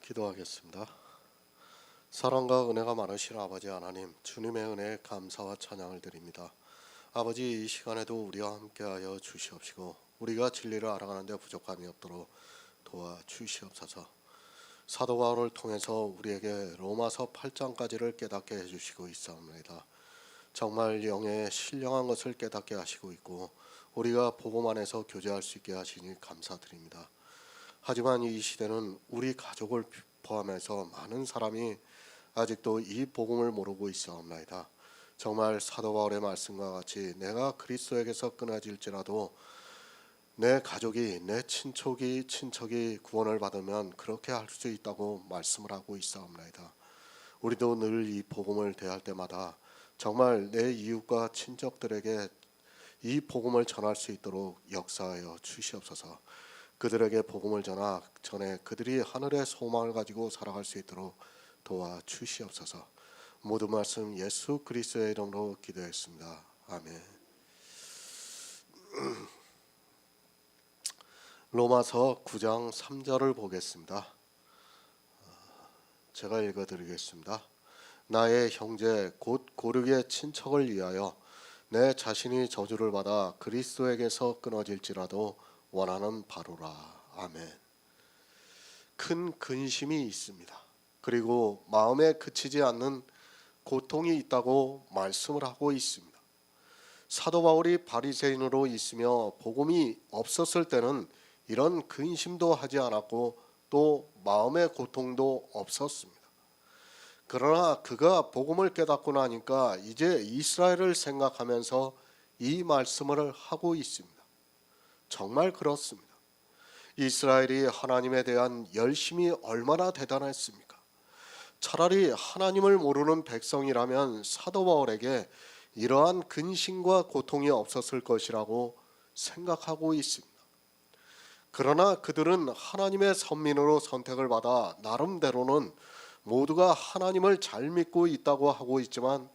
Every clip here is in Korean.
기도하겠습니다. 사랑과 은혜가 많으신 아버지 하나님, 주님의 은혜에 감사와 찬양을 드립니다. 아버지, 이 시간에도 우리와 함께하여 주시옵시고 우리가 진리를 알아가는 데 부족함이 없도록 도와주시옵소서. 사도 바울을 통해서 우리에게 로마서 8장까지를 깨닫게 해주시고 있사옵나이다. 정말 영의 신령한 것을 깨닫게 하시고 있고 우리가 복음 안에서 교제할 수 있게 하시니 감사드립니다. 하지만 이 시대는 우리 가족을 포함해서 많은 사람이 아직도 이 복음을 모르고 있사옵나이다. 정말 사도 바울의 말씀과 같이 내가 그리스도에게서 끊어질지라도 내 가족이, 내 친척이 구원을 받으면 그렇게 할 수 있다고 말씀을 하고 있사옵나이다. 우리도 늘 이 복음을 대할 때마다 정말 내 이웃과 친척들에게 이 복음을 전할 수 있도록 역사하여 주시옵소서. 그들에게 복음을 전해 그들이 하늘의 소망을 가지고 살아갈 수 있도록 도와주시옵소서. 모든 말씀 예수 그리스도의 이름으로 기도했습니다. 아멘. 로마서 9장 3절을 보겠습니다. 제가 읽어드리겠습니다. 나의 형제 곧 고르게 친척을 위하여 내 자신이 저주를 받아 그리스도에게서 끊어질지라도 원하는 바로라. 아멘. 큰 근심이 있습니다. 그리고 마음에 그치지 않는 고통이 있다고 말씀을 하고 있습니다. 사도 바울이 바리새인으로 있으며 복음이 없었을 때는 이런 근심도 하지 않았고 또 마음의 고통도 없었습니다. 그러나 그가 복음을 깨닫고 나니까 이제 이스라엘을 생각하면서 이 말씀을 하고 있습니다. 정말 그렇습니다. 이스라엘이 하나님에 대한 열심이 얼마나 대단했습니까? 차라리 하나님을 모르는 백성이라면 사도 바울에게 이러한 근심과 고통이 없었을 것이라고 생각하고 있습니다. 그러나 그들은 하나님의 선민으로 선택을 받아 나름대로는 모두가 하나님을 잘 믿고 있다고 하고 있지만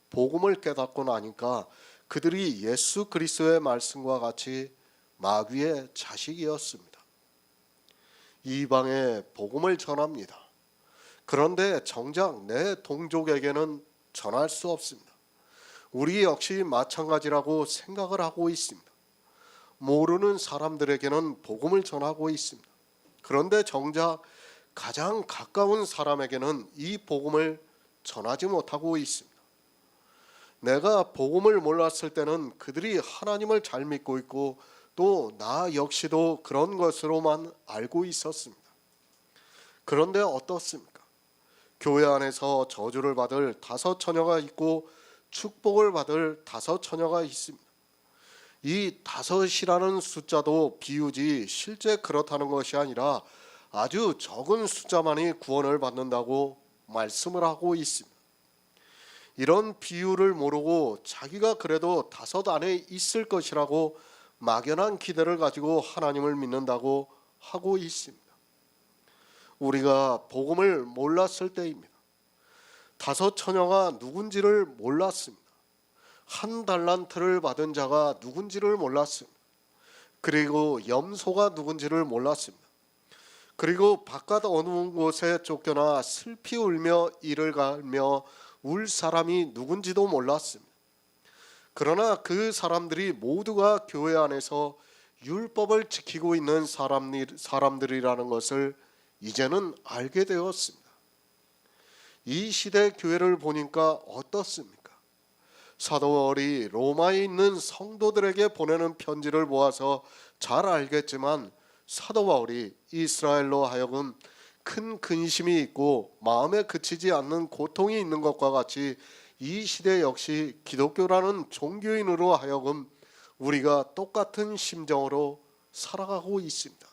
복음을 깨닫고 나니까 그들이 예수 그리스도의 말씀과 같이 마귀의 자식이었습니다. 이방에 복음을 전합니다. 그런데 정작 내 동족에게는 전할 수 없습니다. 우리 역시 마찬가지라고 생각을 하고 있습니다. 모르는 사람들에게는 복음을 전하고 있습니다. 그런데 정작 가장 가까운 사람에게는 이 복음을 전하지 못하고 있습니다. 내가 복음을 몰랐을 때는 그들이 하나님을 잘 믿고 있고 또 나 역시도 그런 것으로만 알고 있었습니다. 그런데 어떻습니까? 교회 안에서 저주를 받을 5처녀가 있고 축복을 받을 5처녀가 있습니다. 이 5이라는 숫자도 비유지 실제 그렇다는 것이 아니라 아주 적은 숫자만이 구원을 받는다고 말씀을 하고 있습니다. 이런 비유를 모르고 자기가 그래도 5 안에 있을 것이라고 막연한 기대를 가지고 하나님을 믿는다고 하고 있습니다. 우리가 복음을 몰랐을 때입니다. 5처녀가 누군지를 몰랐습니다. 1달란트를 받은 자가 누군지를 몰랐습니다. 그리고 염소가 누군지를 몰랐습니다. 그리고 바깥 어느 곳에 쫓겨나 슬피 울며 이를 갈며 울 사람이 누군지도 몰랐습니다. 그러나 그 사람들이 모두가 교회 안에서 율법을 지키고 있는 사람들이라는 것을 이제는 알게 되었습니다. 이 시대 교회를 보니까 어떻습니까? 사도 바울이 로마에 있는 성도들에게 보내는 편지를 보아서 잘 알겠지만 사도 바울이 이스라엘로 하여금 큰 근심이 있고 마음에 그치지 않는 고통이 있는 것과 같이 이 시대 역시 기독교라는 종교인으로 하여금 우리가 똑같은 심정으로 살아가고 있습니다.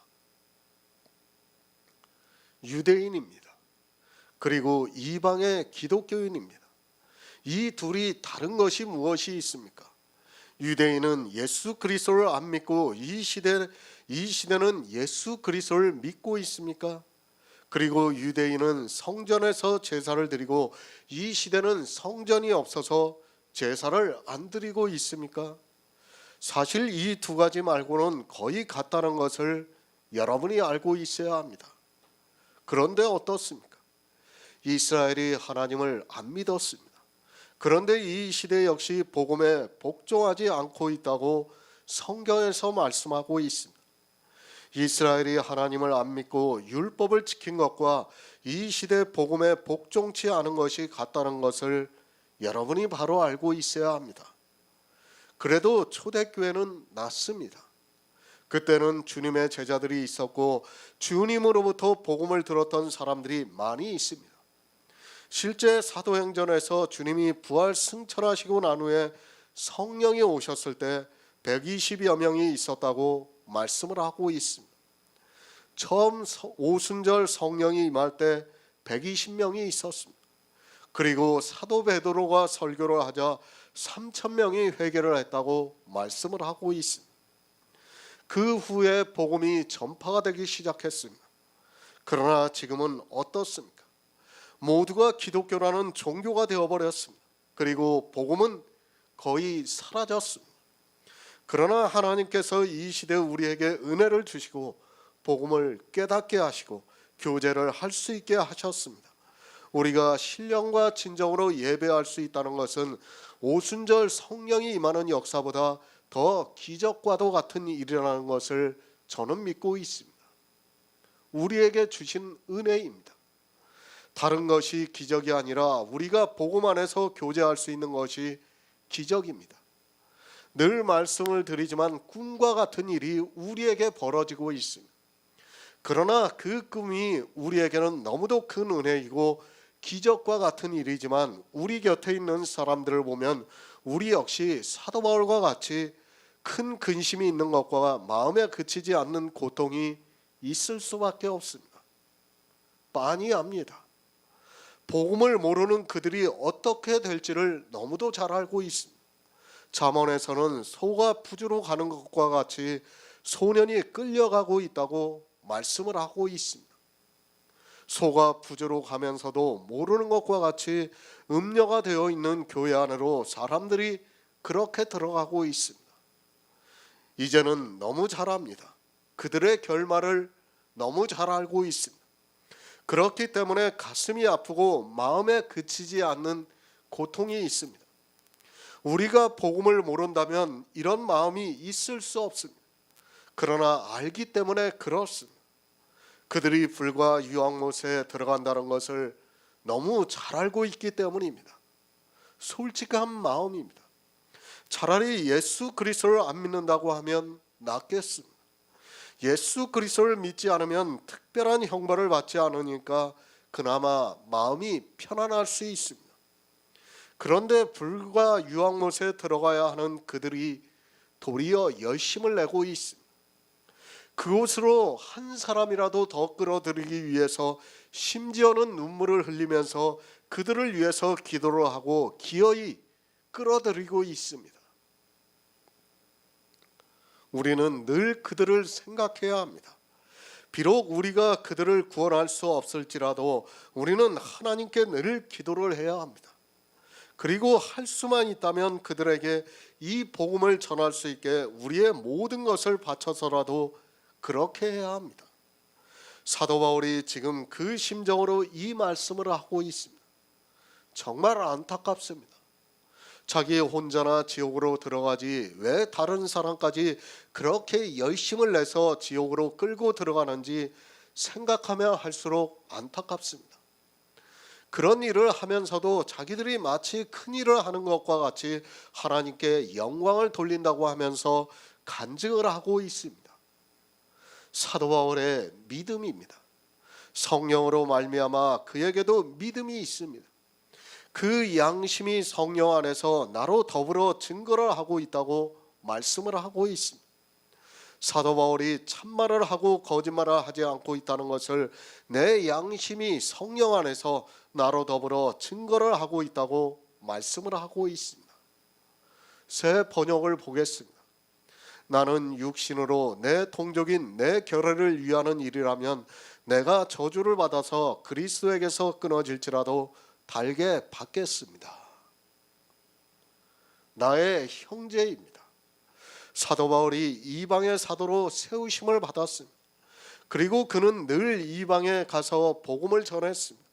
유대인입니다. 그리고 이방의 기독교인입니다. 이 둘이 다른 것이 무엇이 있습니까? 유대인은 예수 그리스도를 안 믿고 이 시대는 예수 그리스도를 믿고 있습니까? 그리고 유대인은 성전에서 제사를 드리고 이 시대는 성전이 없어서 제사를 안 드리고 있습니까? 사실 이 2가지 말고는 거의 같다는 것을 여러분이 알고 있어야 합니다. 그런데 어떻습니까? 이스라엘이 하나님을 안 믿었습니다. 그런데 이 시대 역시 복음에 복종하지 않고 있다고 성경에서 말씀하고 있습니다. 이스라엘이 하나님을 안 믿고 율법을 지킨 것과 이 시대 복음에 복종치 않은 것이 같다는 것을 여러분이 바로 알고 있어야 합니다. 그래도 초대교회는 낫습니다. 그때는 주님의 제자들이 있었고 주님으로부터 복음을 들었던 사람들이 많이 있습니다. 실제 사도행전에서 주님이 부활 승천하시고 난 후에 성령이 오셨을 때 120여 명이 있었다고 말씀을 하고 있습니다. 처음 오순절 성령이 임할 때 120명이 있었습니다. 그리고 사도 베드로가 설교를 하자 3,000명이 회개를 했다고 말씀을 하고 있습니다. 그 후에 복음이 전파가 되기 시작했습니다. 그러나 지금은 어떻습니까? 모두가 기독교라는 종교가 되어버렸습니다. 그리고 복음은 거의 사라졌습니다. 그러나 하나님께서 이 시대에 우리에게 은혜를 주시고 복음을 깨닫게 하시고 교제를 할 수 있게 하셨습니다. 우리가 신령과 진정으로 예배할 수 있다는 것은 오순절 성령이 임하는 역사보다 더 기적과도 같은 일이라는 것을 저는 믿고 있습니다. 우리에게 주신 은혜입니다. 다른 것이 기적이 아니라 우리가 복음 안에서 교제할 수 있는 것이 기적입니다. 늘 말씀을 드리지만 꿈과 같은 일이 우리에게 벌어지고 있습니다. 그러나 그 꿈이 우리에게는 너무도 큰 은혜이고 기적과 같은 일이지만 우리 곁에 있는 사람들을 보면 우리 역시 사도 바울과 같이 큰 근심이 있는 것과 마음에 그치지 않는 고통이 있을 수밖에 없습니다. 빤히 압니다. 복음을 모르는 그들이 어떻게 될지를 너무도 잘 알고 있습니다. 잠언에서는 소가 푸주로 가는 것과 같이 소년이 끌려가고 있다고 말씀을 하고 있습니다. 소가 푸주로 가면서도 모르는 것과 같이 음녀가 되어 있는 교회 안으로 사람들이 그렇게 들어가고 있습니다. 이제는 너무 잘 압니다. 그들의 결말을 너무 잘 알고 있습니다. 그렇기 때문에 가슴이 아프고 마음에 그치지 않는 고통이 있습니다. 우리가 복음을 모른다면 이런 마음이 있을 수 없습니다. 그러나 알기 때문에 그렇습니다. 그들이 불과 유황못에 들어간다는 것을 너무 잘 알고 있기 때문입니다. 솔직한 마음입니다. 차라리 예수 그리스도를 안 믿는다고 하면 낫겠습니다. 예수 그리스도를 믿지 않으면 특별한 형벌을 받지 않으니까 그나마 마음이 편안할 수 있습니다. 그런데 불과 유황못에 들어가야 하는 그들이 도리어 열심을 내고 있습니다. 그곳으로 한 사람이라도 더 끌어들이기 위해서 심지어는 눈물을 흘리면서 그들을 위해서 기도를 하고 기어이 끌어들이고 있습니다. 우리는 늘 그들을 생각해야 합니다. 비록 우리가 그들을 구원할 수 없을지라도 우리는 하나님께 늘 기도를 해야 합니다. 그리고 할 수만 있다면 그들에게 이 복음을 전할 수 있게 우리의 모든 것을 바쳐서라도 그렇게 해야 합니다. 사도 바울이 지금 그 심정으로 이 말씀을 하고 있습니다. 정말 안타깝습니다. 자기 혼자나 지옥으로 들어가지 왜 다른 사람까지 그렇게 열심을 내서 지옥으로 끌고 들어가는지 생각하면 할수록 안타깝습니다. 그런 일을 하면서도 자기들이 마치 큰 일을 하는 것과 같이 하나님께 영광을 돌린다고 하면서 간증을 하고 있습니다. 사도 바울의 믿음입니다. 성령으로 말미암아 그에게도 믿음이 있습니다. 그 양심이 성령 안에서 나로 더불어 증거를 하고 있다고 말씀을 하고 있습니다. 사도 바울이 참말을 하고 거짓말을 하지 않고 있다는 것을 내 양심이 성령 안에서 나로 더불어 증거를 하고 있다고 말씀을 하고 있습니다. 새 번역을 보겠습니다. 나는 육신으로 내 동족인 내 결례를 위하는 일이라면 내가 저주를 받아서 그리스도에게서 끊어질지라도 달게 받겠습니다. 나의 형제입니다. 사도 바울이 이방의 사도로 세우심을 받았습니다. 그리고 그는 늘 이방에 가서 복음을 전했습니다.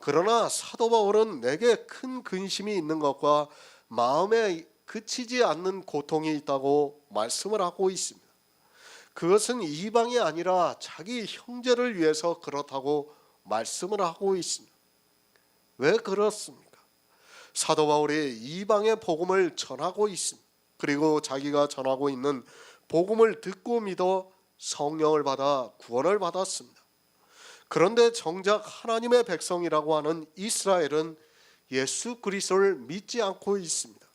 그러나 사도 바울은 내게 큰 근심이 있는 것과 마음에 그치지 않는 고통이 있다고 말씀을 하고 있습니다. 그것은 이방이 아니라 자기 형제를 위해서 그렇다고 말씀을 하고 있습니다. 왜 그렇습니까? 사도 바울이 이방의 복음을 전하고 있습니다. 그리고 자기가 전하고 있는 복음을 듣고 믿어 성령을 받아 구원을 받았습니다. 그런데 정작 하나님의 백성이라고 하는 이스라엘은 예수 그리스도를 믿지 않고 있습니다.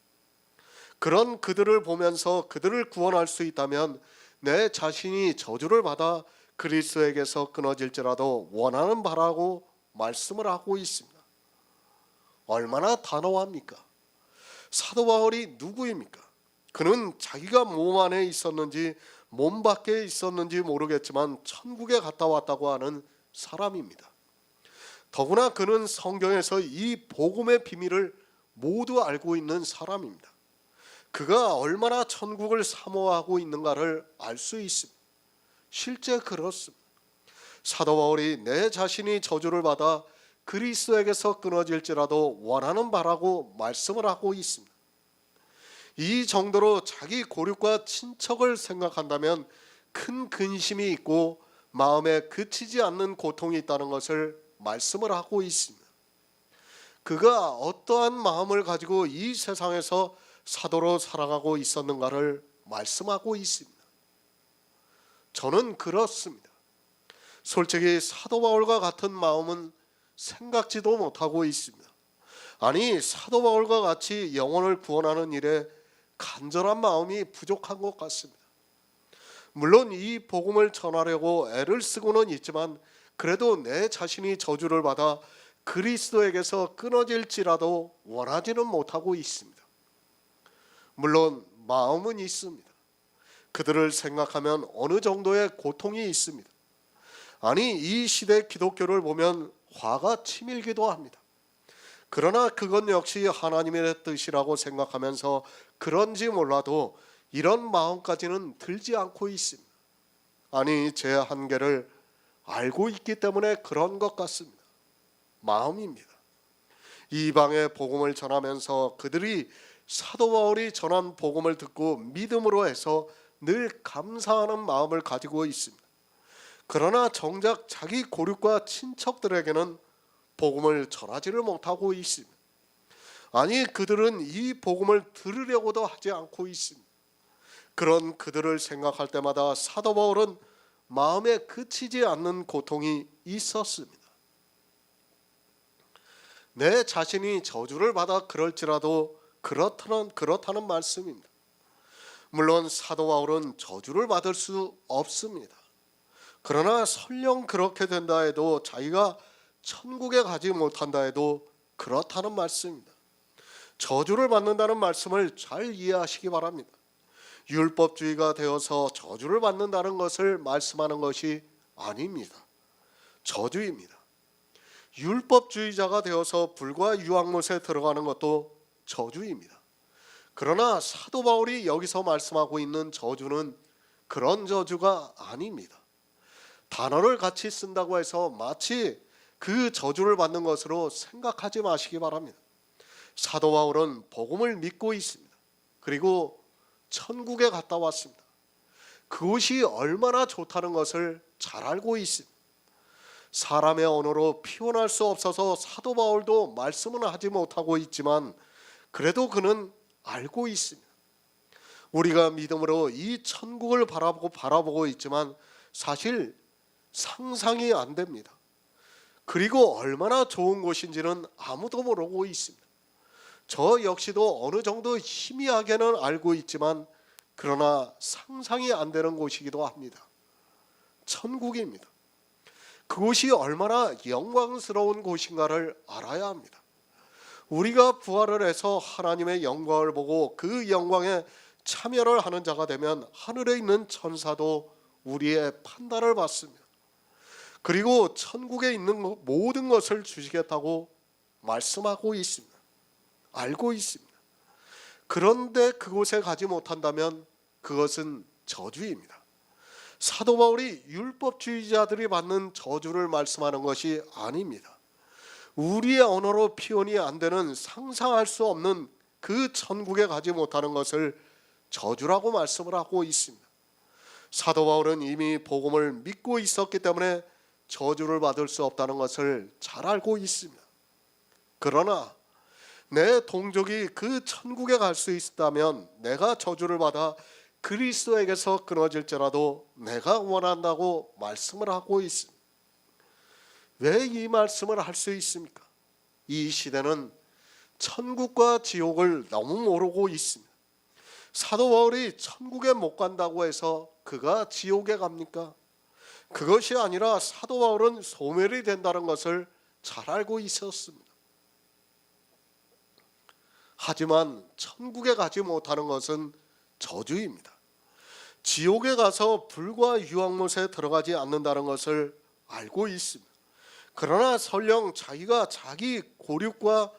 그런 그들을 보면서 그들을 구원할 수 있다면 내 자신이 저주를 받아 그리스도에게서 끊어질지라도 원하는 바라고 말씀을 하고 있습니다. 얼마나 단호합니까? 사도 바울이 누구입니까? 그는 자기가 몸 안에 있었는지 몸 밖에 있었는지 모르겠지만 천국에 갔다 왔다고 하는 사람입니다. 더구나 그는 성경에서 이 복음의 비밀을 모두 알고 있는 사람입니다. 그가 얼마나 천국을 사모하고 있는가를 알 수 있습니다. 실제 그렇습니다. 사도 바울이 내 자신이 저주를 받아 그리스도에게서 끊어질지라도 원하는 바라고 말씀을 하고 있습니다. 이 정도로 자기 고륙과 친척을 생각한다면 큰 근심이 있고 마음에 그치지 않는 고통이 있다는 것을 말씀을 하고 있습니다. 그가 어떠한 마음을 가지고 이 세상에서 사도로 살아가고 있었는가를 말씀하고 있습니다. 저는 그렇습니다. 솔직히 사도 바울과 같은 마음은 생각지도 못하고 있습니다. 아니, 사도 바울과 같이 영혼을 구원하는 일에 간절한 마음이 부족한 것 같습니다. 물론 이 복음을 전하려고 애를 쓰고는 있지만 그래도 내 자신이 저주를 받아 그리스도에게서 끊어질지라도 원하지는 못하고 있습니다. 물론 마음은 있습니다. 그들을 생각하면 어느 정도의 고통이 있습니다. 아니, 이 시대 기독교를 보면 화가 치밀기도 합니다. 그러나 그건 역시 하나님의 뜻이라고 생각하면서 그런지 몰라도 이런 마음까지는 들지 않고 있습니다. 아니, 제 한계를 알고 있기 때문에 그런 것 같습니다. 마음입니다. 이방의 복음을 전하면서 그들이 사도 바울이 전한 복음을 듣고 믿음으로 해서 늘 감사하는 마음을 가지고 있습니다. 그러나 정작 자기 고륙과 친척들에게는 복음을 전하지를 못하고 있습니다. 아니, 그들은 이 복음을 들으려고도 하지 않고 있습니다. 그런 그들을 생각할 때마다 사도 바울은 마음에 그치지 않는 고통이 있었습니다. 내 자신이 저주를 받아 그럴지라도 그렇다는 말씀입니다. 물론 사도 바울은 저주를 받을 수 없습니다. 그러나 설령 그렇게 된다 해도 자기가 천국에 가지 못한다 해도 그렇다는 말씀입니다. 저주를 받는다는 말씀을 잘 이해하시기 바랍니다. 율법주의가 되어서 저주를 받는다는 것을 말씀하는 것이 아닙니다. 저주입니다. 율법주의자가 되어서 불과 유황못에 들어가는 것도 저주입니다. 그러나 사도 바울이 여기서 말씀하고 있는 저주는 그런 저주가 아닙니다. 단어를 같이 쓴다고 해서 마치 그 저주를 받는 것으로 생각하지 마시기 바랍니다. 사도 바울은 복음을 믿고 있습니다. 그리고 천국에 갔다 왔습니다. 그곳이 얼마나 좋다는 것을 잘 알고 있습니다. 사람의 언어로 표현할 수 없어서 사도 바울도 말씀은 하지 못하고 있지만 그래도 그는 알고 있습니다. 우리가 믿음으로 이 천국을 바라보고 있지만 사실 상상이 안 됩니다. 그리고 얼마나 좋은 곳인지는 아무도 모르고 있습니다. 저 역시도 어느 정도 희미하게는 알고 있지만 그러나 상상이 안 되는 곳이기도 합니다. 천국입니다. 그곳이 얼마나 영광스러운 곳인가를 알아야 합니다. 우리가 부활을 해서 하나님의 영광을 보고 그 영광에 참여를 하는 자가 되면 하늘에 있는 천사도 우리의 판단을 받습니다. 그리고 천국에 있는 모든 것을 주시겠다고 말씀하고 있습니다. 알고 있습니다. 그런데 그곳에 가지 못한다면 그것은 저주입니다. 사도 바울이 율법주의자들이 받는 저주를 말씀하는 것이 아닙니다. 우리의 언어로 표현이 안 되는 상상할 수 없는 그 천국에 가지 못하는 것을 저주라고 말씀을 하고 있습니다. 사도 바울은 이미 복음을 믿고 있었기 때문에 저주를 받을 수 없다는 것을 잘 알고 있습니다. 그러나 내 동족이 그 천국에 갈 수 있다면 내가 저주를 받아 그리스도에게서 끊어질지라도 내가 원한다고 말씀을 하고 있습니다. 왜 이 말씀을 할 수 있습니까? 이 시대는 천국과 지옥을 너무 모르고 있습니다. 사도 바울이 천국에 못 간다고 해서 그가 지옥에 갑니까? 그것이 아니라 사도 바울은 소멸이 된다는 것을 잘 알고 있었습니다. 하지만 천국에 가지 못하는 것은 저주입니다. 지옥에 가서 불과 유황못에 들어가지 않는다는 것을 알고 있습니다. 그러나 설령 자기가 자기 고륙과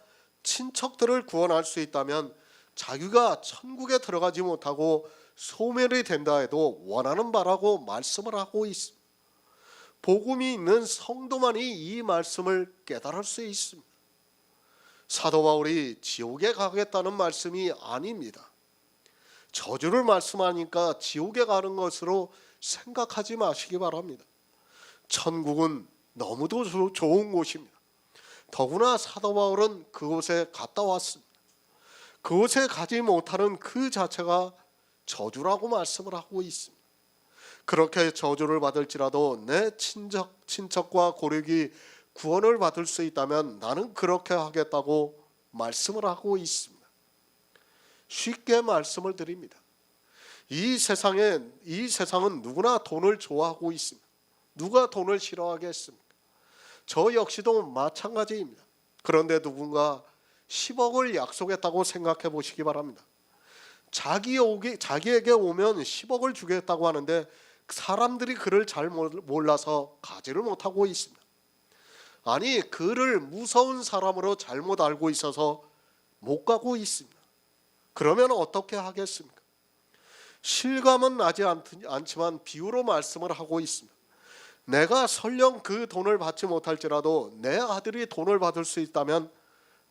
친척들을 구원할 수 있다면 자기가 천국에 들어가지 못하고 소멸이 된다 해도 원하는 바라고 말씀을 하고 있습니다. 복음이 있는 성도만이 이 말씀을 깨달을 수 있습니다. 사도 바울이 지옥에 가겠다는 말씀이 아닙니다. 저주를 말씀하니까 지옥에 가는 것으로 생각하지 마시기 바랍니다. 천국은 너무도 좋은 곳입니다. 더구나 사도 바울은 그곳에 갔다 왔습니다. 그곳에 가지 못하는 그 자체가 저주라고 말씀을 하고 있습니다. 그렇게 저주를 받을지라도 내 친척과 고륙이 구원을 받을 수 있다면 나는 그렇게 하겠다고 말씀을 하고 있습니다. 쉽게 말씀을 드립니다. 이 세상은 누구나 돈을 좋아하고 있습니다. 누가 돈을 싫어하겠습니까? 저 역시도 마찬가지입니다. 그런데 누군가 10억을 약속했다고 생각해 보시기 바랍니다. 자기에게 오면 10억을 주겠다고 하는데 사람들이 그를 잘 몰라서 가지를 못하고 있습니다. 아니, 그를 무서운 사람으로 잘못 알고 있어서 못 가고 있습니다. 그러면 어떻게 하겠습니까? 실감은 나지 않지만 비유로 말씀을 하고 있습니다. 내가 설령 그 돈을 받지 못할지라도 내 아들이 돈을 받을 수 있다면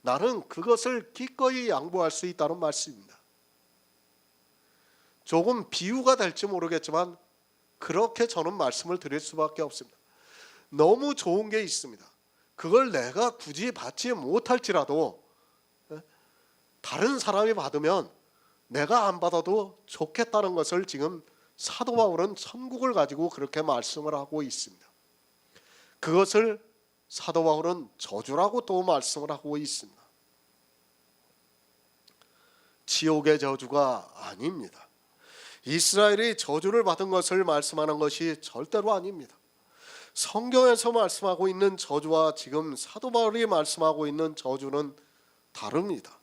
나는 그것을 기꺼이 양보할 수 있다는 말씀입니다. 조금 비유가 될지 모르겠지만 그렇게 저는 말씀을 드릴 수밖에 없습니다. 너무 좋은 게 있습니다. 그걸 내가 굳이 받지 못할지라도 다른 사람이 받으면 내가 안 받아도 좋겠다는 것을 지금 사도 바울은 천국을 가지고 그렇게 말씀을 하고 있습니다. 그것을 사도 바울은 저주라고 또 말씀을 하고 있습니다. 지옥의 저주가 아닙니다. 이스라엘이 저주를 받은 것을 말씀하는 것이 절대로 아닙니다. 성경에서 말씀하고 있는 저주와 지금 사도 바울이 말씀하고 있는 저주는 다릅니다.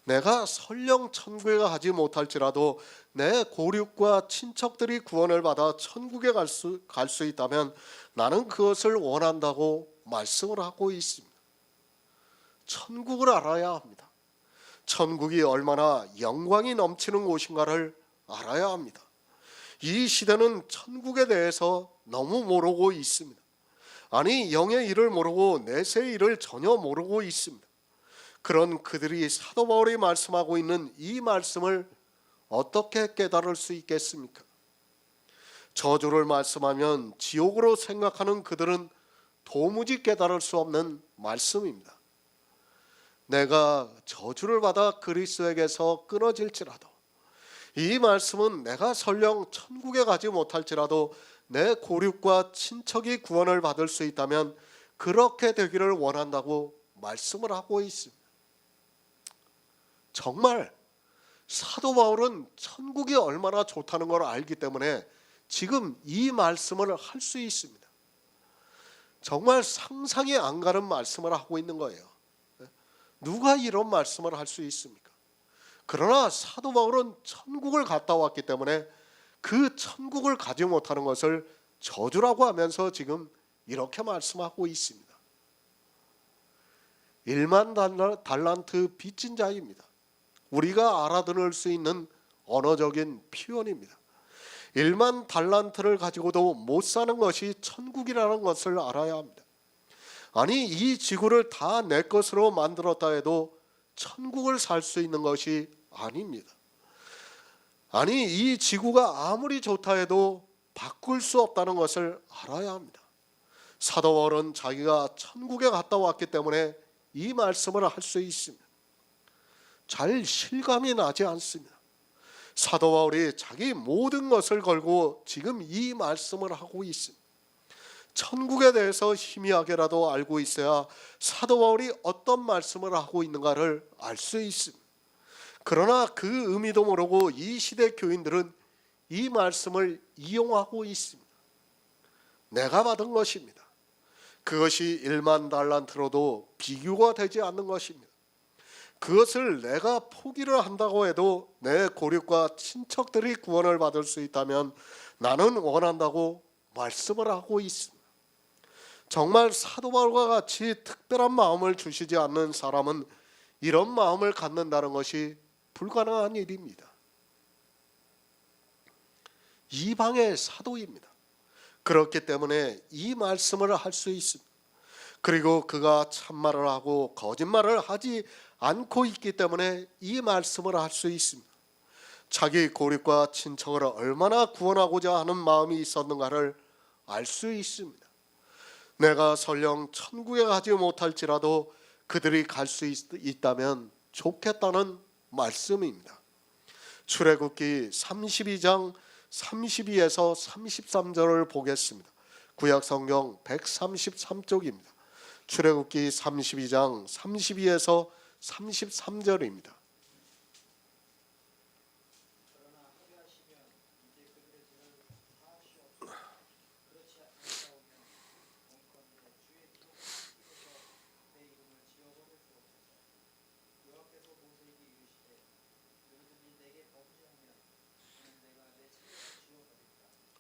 내가 설령 천국에 가지 못할지라도 내 고륙과 친척들이 구원을 받아 천국에 갈 수 있다면 나는 그것을 원한다고 말씀을 하고 있습니다. 천국을 알아야 합니다. 천국이 얼마나 영광이 넘치는 곳인가를 알아야 합니다. 이 시대는 천국에 대해서 너무 모르고 있습니다. 아니, 영의 일을 모르고 내세의 일을 전혀 모르고 있습니다. 그런 그들이 사도 바울이 말씀하고 있는 이 말씀을 어떻게 깨달을 수 있겠습니까? 저주를 말씀하면 지옥으로 생각하는 그들은 도무지 깨달을 수 없는 말씀입니다. 내가 저주를 받아 그리스도에게서 끊어질지라도, 이 말씀은 내가 설령 천국에 가지 못할지라도 내 고륙과 친척이 구원을 받을 수 있다면 그렇게 되기를 원한다고 말씀을 하고 있습니다. 정말 사도 바울은 천국이 얼마나 좋다는 걸 알기 때문에 지금 이 말씀을 할 수 있습니다. 정말 상상이 안 가는 말씀을 하고 있는 거예요. 누가 이런 말씀을 할 수 있습니까? 그러나 사도 바울은 천국을 갔다 왔기 때문에 그 천국을 가지 못하는 것을 저주라고 하면서 지금 이렇게 말씀하고 있습니다. 1만 달란트 빚진 자입니다. 우리가 알아들을 수 있는 언어적인 표현입니다. 1만 달란트를 가지고도 못 사는 것이 천국이라는 것을 알아야 합니다. 아니, 이 지구를 다 내 것으로 만들었다 해도 천국을 살 수 있는 것이 아닙니다. 아니, 이 지구가 아무리 좋다 해도 바꿀 수 없다는 것을 알아야 합니다. 사도 바울은 자기가 천국에 갔다 왔기 때문에 이 말씀을 할 수 있습니다. 잘 실감이 나지 않습니다. 사도 바울이 자기 모든 것을 걸고 지금 이 말씀을 하고 있습니다. 천국에 대해서 희미하게라도 알고 있어야 사도 바울이 어떤 말씀을 하고 있는가를 알 수 있습니다. 그러나 그 의미도 모르고 이 시대 교인들은 이 말씀을 이용하고 있습니다. 내가 받은 것입니다. 그것이 1만 달란트로도 비교가 되지 않는 것입니다. 그것을 내가 포기를 한다고 해도 내 고륙과 친척들이 구원을 받을 수 있다면 나는 원한다고 말씀을 하고 있습니다. 정말 사도 바울과 같이 특별한 마음을 주시지 않는 사람은 이런 마음을 갖는다는 것이 불가능한 일입니다. 이방의 사도입니다. 그렇기 때문에 이 말씀을 할 수 있습니다. 그리고 그가 참말을 하고 거짓말을 하지 않고 있기 때문에 이 말씀을 할 수 있습니다. 자기 고립과 친척을 얼마나 구원하고자 하는 마음이 있었는가를 알 수 있습니다. 내가 설령 천국에 가지 못할지라도 그들이 갈 수 있다면 좋겠다는 말씀입니다. 출애굽기 32장 32에서 33절을 보겠습니다. 구약성경 133쪽입니다. 출애굽기 32장 32에서 33절입니다.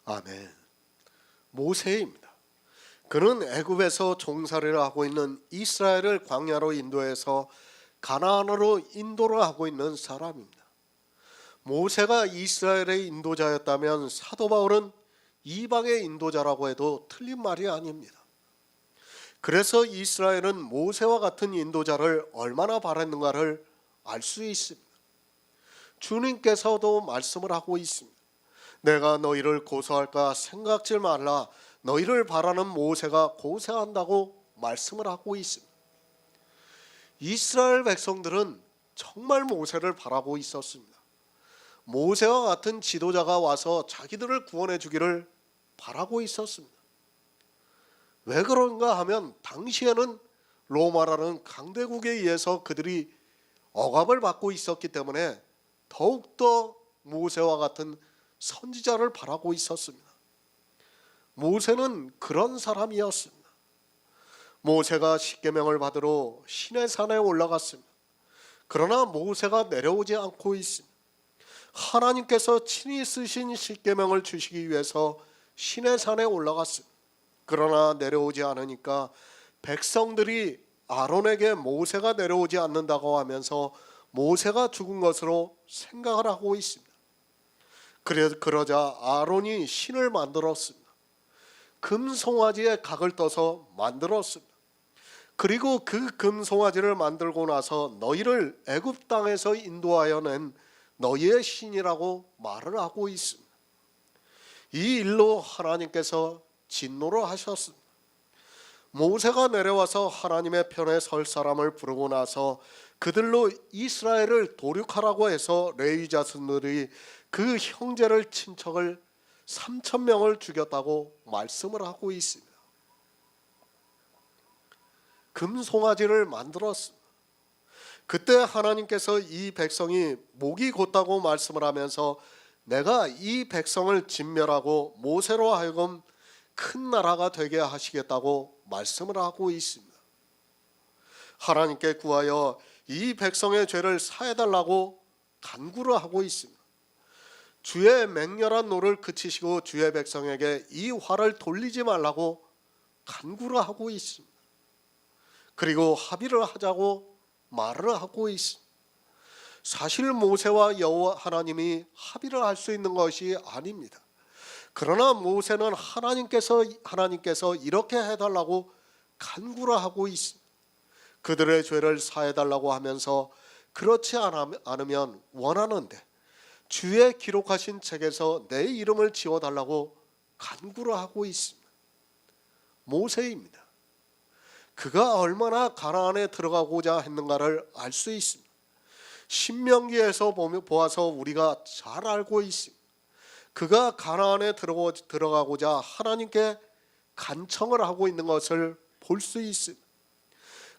아멘. 모세입니다. 그는 애굽에서 종살이를 하고 있는 이스라엘을 광야로 인도해서 가나안으로 인도를 하고 있는 사람입니다. 모세가 이스라엘의 인도자였다면 사도 바울은 이방의 인도자라고 해도 틀린 말이 아닙니다. 그래서 이스라엘은 모세와 같은 인도자를 얼마나 바랐는가를 알 수 있습니다. 주님께서도 말씀을 하고 있습니다. 내가 너희를 고소할까 생각지 말라. 너희를 바라는 모세가 고생한다고 말씀을 하고 있습니다. 이스라엘 백성들은 정말 모세를 바라고 있었습니다. 모세와 같은 지도자가 와서 자기들을 구원해 주기를 바라고 있었습니다. 왜 그런가 하면 당시에는 로마라는 강대국에 의해서 그들이 억압을 받고 있었기 때문에 더욱더 모세와 같은 선지자를 바라고 있었습니다. 모세는 그런 사람이었습니다. 모세가 십계명을 받으러 시내산에 올라갔습니다. 그러나 모세가 내려오지 않고 있습니다. 하나님께서 친히 쓰신 십계명을 주시기 위해서 시내산에 올라갔습니다. 그러나 내려오지 않으니까 백성들이 아론에게 모세가 내려오지 않는다고 하면서 모세가 죽은 것으로 생각을 하고 있습니다. 그러자 아론이 신을 만들었습니다. 금송아지의 각을 떠서 만들었습니다. 그리고 그 금송아지를 만들고 나서 너희를 애굽 땅에서 인도하여 낸 너희의 신이라고 말을 하고 있습니다. 이 일로 하나님께서 진노를 하셨습니다. 모세가 내려와서 하나님의 편에 설 사람을 부르고 나서 그들로 이스라엘을 도륙하라고 해서 레위 자손들이 그 형제를 친척을 3,000명을 죽였다고 말씀을 하고 있습니다. 금송아지를 만들었습니다. 그때 하나님께서 이 백성이 목이 곧다고 말씀을 하면서 내가 이 백성을 진멸하고 모세로 하여금 큰 나라가 되게 하시겠다고 말씀을 하고 있습니다. 하나님께 구하여 이 백성의 죄를 사해달라고 간구를 하고 있습니다. 주의 맹렬한 노를 그치시고 주의 백성에게 이 화를 돌리지 말라고 간구를 하고 있습니다. 그리고 합의를 하자고 말을 하고 있습니다. 사실 모세와 여호와 하나님이 합의를 할 수 있는 것이 아닙니다. 그러나 모세는 하나님께서 이렇게 해달라고 간구를 하고 있습니다. 그들의 죄를 사해달라고 하면서 그렇지 않으면 원하는데 주의 기록하신 책에서 내 이름을 지워달라고 간구를 하고 있습니다. 모세입니다. 그가 얼마나 가나안에 들어가고자 했는가를 알 수 있습니다. 신명기에서 보아서 우리가 잘 알고 있습니다. 그가 가나안에 들어가고자 하나님께 간청을 하고 있는 것을 볼 수 있습니다.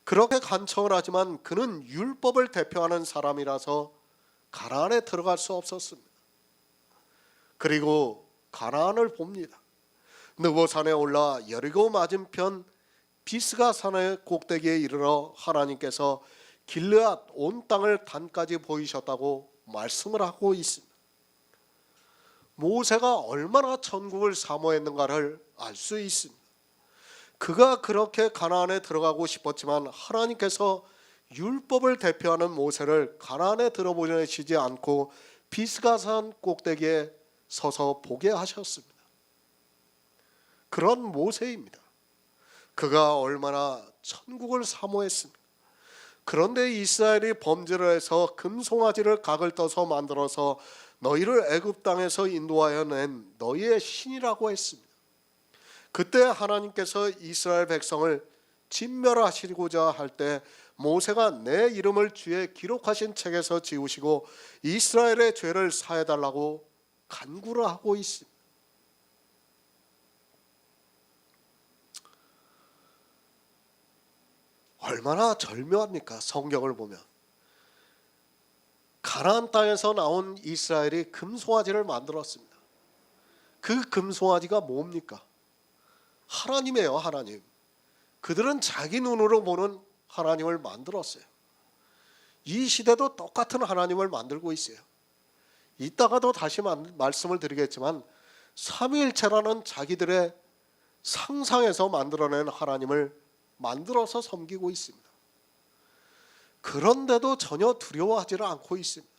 그렇게 간청을 하지만 그는 율법을 대표하는 사람이라서 가나안에 들어갈 수 없었습니다. 그리고 가나안을 봅니다. 느보산에 올라 여리고 맞은편 비스가 산의 꼭대기에 이르러 하나님께서 길르앗 온 땅을 단까지 보이셨다고 말씀을 하고 있습니다. 모세가 얼마나 천국을 사모했는가를 알 수 있습니다. 그가 그렇게 가나안에 들어가고 싶었지만 하나님께서 율법을 대표하는 모세를 가나안에 들어보내시지 않고 비스가산 꼭대기에 서서 보게 하셨습니다. 그런 모세입니다. 그가 얼마나 천국을 사모했습니까? 그런데 이스라엘이 범죄를 해서 금송아지를 각을 떠서 만들어서 너희를 애굽 땅에서 인도하여 낸 너희의 신이라고 했습니다. 그때 하나님께서 이스라엘 백성을 진멸하시고자 할 때 모세가 내 이름을 주의 기록하신 책에서 지우시고 이스라엘의 죄를 사해달라고 간구를 하고 있습니다. 얼마나 절묘합니까? 성경을 보면 가나안 땅에서 나온 이스라엘이 금송아지를 만들었습니다. 그 금송아지가 뭡니까? 하나님이에요. 하나님. 그들은 자기 눈으로 보는 하나님을 만들었어요. 이 시대도 똑같은 하나님을 만들고 있어요. 이따가도 다시 말씀을 드리겠지만 삼위일체라는 자기들의 상상에서 만들어낸 하나님을 만들어서 섬기고 있습니다. 그런데도 전혀 두려워하지를 않고 있습니다.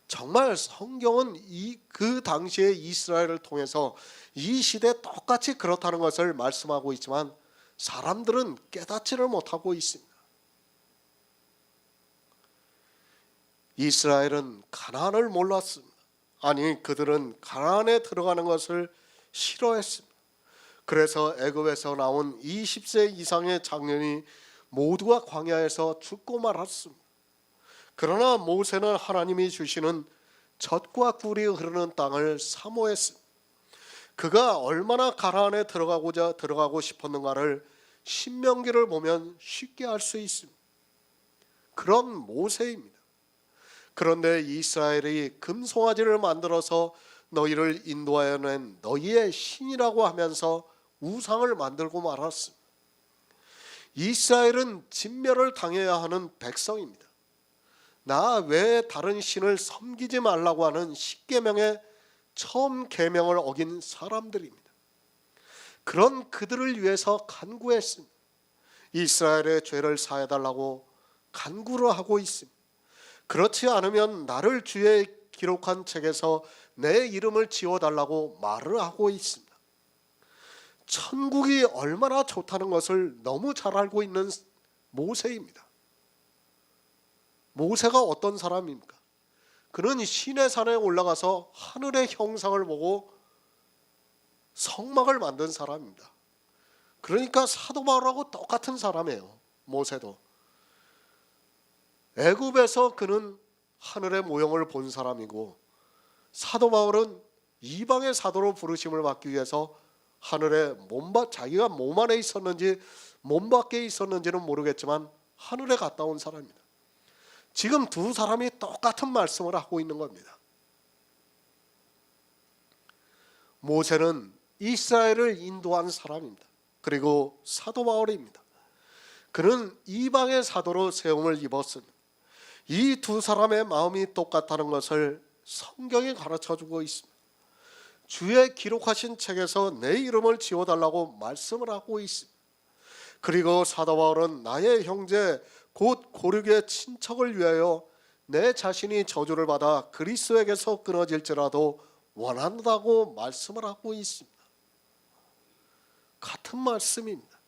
정말 성경은 그 당시의 이스라엘을 통해서 이 시대 똑같이 그렇다는 것을 말씀하고 있지만 사람들은 깨닫지를 못하고 있습니다. 이스라엘은 가나안을 몰랐습니다. 아니, 그들은 가나안에 들어가는 것을 싫어했습니다. 그래서 애굽에서 나온 20세 이상의 장년이 모두가 광야에서 죽고 말았습니다. 그러나 모세는 하나님이 주시는 젖과 꿀이 흐르는 땅을 사모했습니다. 그가 얼마나 가나안에 들어가고 싶었는가를 신명기를 보면 쉽게 알 수 있습니다. 그런 모세입니다. 그런데 이스라엘이 금송아지를 만들어서 너희를 인도하여 낸 너희의 신이라고 하면서 우상을 만들고 말았습니다. 이스라엘은 진멸을 당해야 하는 백성입니다. 나 외에 다른 신을 섬기지 말라고 하는 십계명의 처음 계명을 어긴 사람들입니다. 그런 그들을 위해서 간구했습니다. 이스라엘의 죄를 사해달라고 간구를 하고 있습니다. 그렇지 않으면 나를 주의 기록한 책에서 내 이름을 지워달라고 말을 하고 있습니다. 천국이 얼마나 좋다는 것을 너무 잘 알고 있는 모세입니다. 모세가 어떤 사람입니까? 그는 시내산에 올라가서 하늘의 형상을 보고 성막을 만든 사람입니다. 그러니까 사도 바울하고 똑같은 사람이에요. 모세도. 애굽에서 그는 하늘의 모형을 본 사람이고 사도 바울은 이방의 사도로 부르심을 받기 위해서 하늘에 자기가 몸 안에 있었는지 몸 밖에 있었는지는 모르겠지만 하늘에 갔다 온 사람입니다. 지금 두 사람이 똑같은 말씀을 하고 있는 겁니다. 모세는 이스라엘을 인도한 사람입니다. 그리고 사도 바울입니다. 그는 이방의 사도로 세움을 입었습니다. 이 두 사람의 마음이 똑같다는 것을 성경이 가르쳐주고 있습니다. 주의 기록하신 책에서 내 이름을 지워달라고 말씀을 하고 있습니다. 그리고 사도 바울은 나의 형제 곧 고륙의 친척을 위하여 내 자신이 저주를 받아 그리스도에게서 끊어질지라도 원한다고 말씀을 하고 있습니다. 같은 말씀입니다.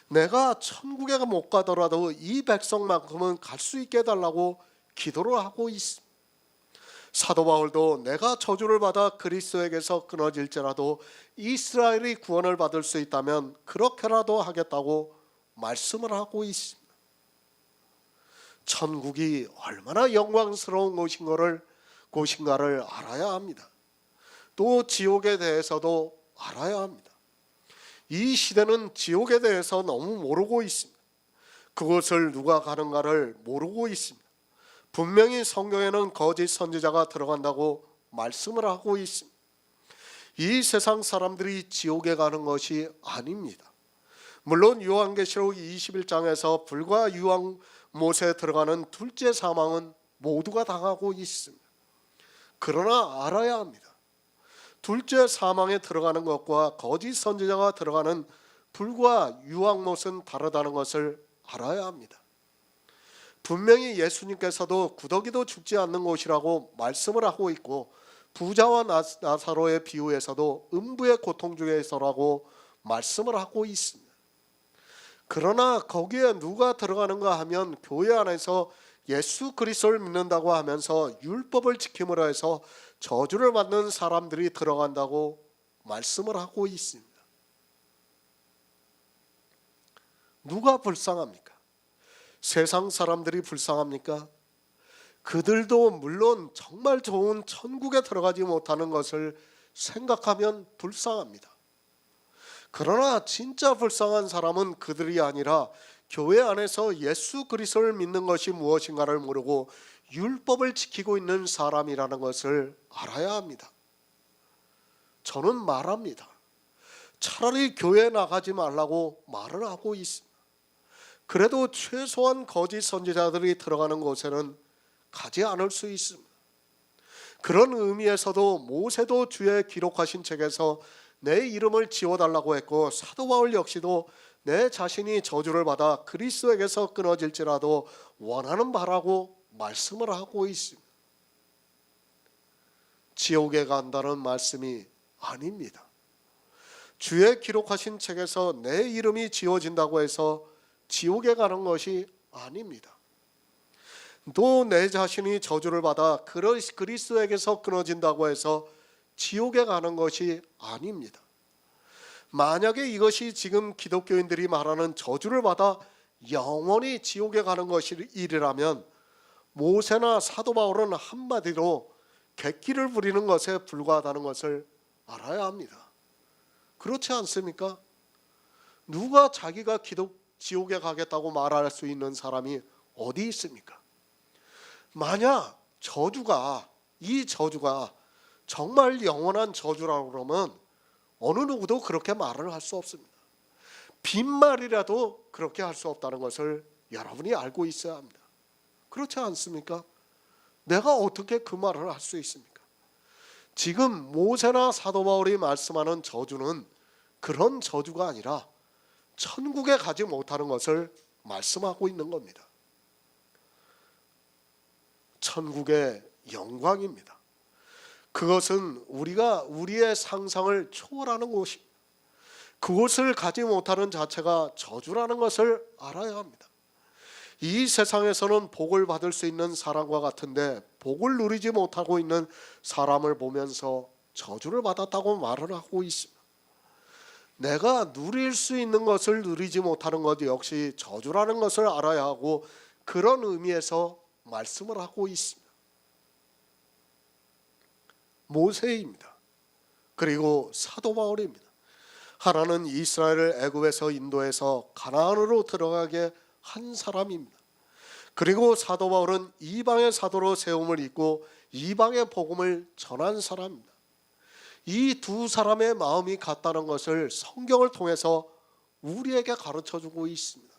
내가 천국에 못 가더라도 이 백성만큼은 갈 수 있게 해달라고 기도를 하고 있습니다. 사도 바울도 내가 저주를 받아 그리스도에게서 끊어질지라도 이스라엘이 구원을 받을 수 있다면 그렇게라도 하겠다고 말씀을 하고 있습니다. 천국이 얼마나 영광스러운 곳인가를 알아야 합니다. 또 지옥에 대해서도 알아야 합니다. 이 시대는 지옥에 대해서 너무 모르고 있습니다. 그곳을 누가 가는가를 모르고 있습니다. 분명히 성경에는 거짓 선지자가 들어간다고 말씀을 하고 있습니다. 이 세상 사람들이 지옥에 가는 것이 아닙니다. 물론 요한계시록 21장에서 불과 유황못에 들어가는 둘째 사망은 모두가 당하고 있습니다. 그러나 알아야 합니다. 둘째 사망에 들어가는 것과 거짓 선지자가 들어가는 불과 유황못은 다르다는 것을 알아야 합니다. 분명히 예수님께서도 구더기도 죽지 않는 곳이라고 말씀을 하고 있고, 부자와 나사로의 비유에서도 음부의 고통 중에서라고 말씀을 하고 있습니다. 그러나 거기에 누가 들어가는가 하면 교회 안에서 예수 그리스도를 믿는다고 하면서 율법을 지킴으로 해서 저주를 받는 사람들이 들어간다고 말씀을 하고 있습니다. 누가 불쌍합니까? 세상 사람들이 불쌍합니까? 그들도 물론 정말 좋은 천국에 들어가지 못하는 것을 생각하면 불쌍합니다. 그러나 진짜 불쌍한 사람은 그들이 아니라 교회 안에서 예수 그리스도를 믿는 것이 무엇인가를 모르고 율법을 지키고 있는 사람이라는 것을 알아야 합니다. 저는 말합니다. 차라리 교회에 나가지 말라고 말을 하고 있습니다. 그래도 최소한 거짓 선지자들이 들어가는 곳에는 가지 않을 수 있습니다. 그런 의미에서도 모세도 주의 기록하신 책에서 내 이름을 지워달라고 했고, 사도 바울 역시도 내 자신이 저주를 받아 그리스도에게서 끊어질지라도 원하는 바라고 말씀을 하고 있습니다. 지옥에 간다는 말씀이 아닙니다. 주의 기록하신 책에서 내 이름이 지워진다고 해서 지옥에 가는 것이 아닙니다. 또 내 자신이 저주를 받아 그리스도에게서 끊어진다고 해서 지옥에 가는 것이 아닙니다. 만약에 이것이 지금 기독교인들이 말하는 저주를 받아 영원히 지옥에 가는 것이 일이라면 모세나 사도 바울은 한마디로 객기를 부리는 것에 불과하다는 것을 알아야 합니다. 그렇지 않습니까? 누가 자기가 지옥에 가겠다고 말할 수 있는 사람이 어디 있습니까? 만약 이 저주가 정말 영원한 저주라고 그러면 어느 누구도 그렇게 말을 할 수 없습니다. 빈말이라도 그렇게 할 수 없다는 것을 여러분이 알고 있어야 합니다. 그렇지 않습니까? 내가 어떻게 그 말을 할 수 있습니까? 지금 모세나 사도 바울이 말씀하는 저주는 그런 저주가 아니라 천국에 가지 못하는 것을 말씀하고 있는 겁니다. 천국의 영광입니다. 그것은 우리가 우리의 상상을 초월하는 곳입니다. 그곳을 가지 못하는 자체가 저주라는 것을 알아야 합니다. 이 세상에서는 복을 받을 수 있는 사람과 같은데 복을 누리지 못하고 있는 사람을 보면서 저주를 받았다고 말을 하고 있습니다. 내가 누릴 수 있는 것을 누리지 못하는 것 역시 저주라는 것을 알아야 하고, 그런 의미에서 말씀을 하고 있습니다. 모세입니다. 그리고 사도 바울입니다. 하나는 이스라엘을 애굽에서 인도해서 가나안으로 들어가게 한 사람입니다. 그리고 사도 바울은 이방의 사도로 세움을 입고 이방의 복음을 전한 사람입니다. 이 두 사람의 마음이 같다는 것을 성경을 통해서 우리에게 가르쳐주고 있습니다.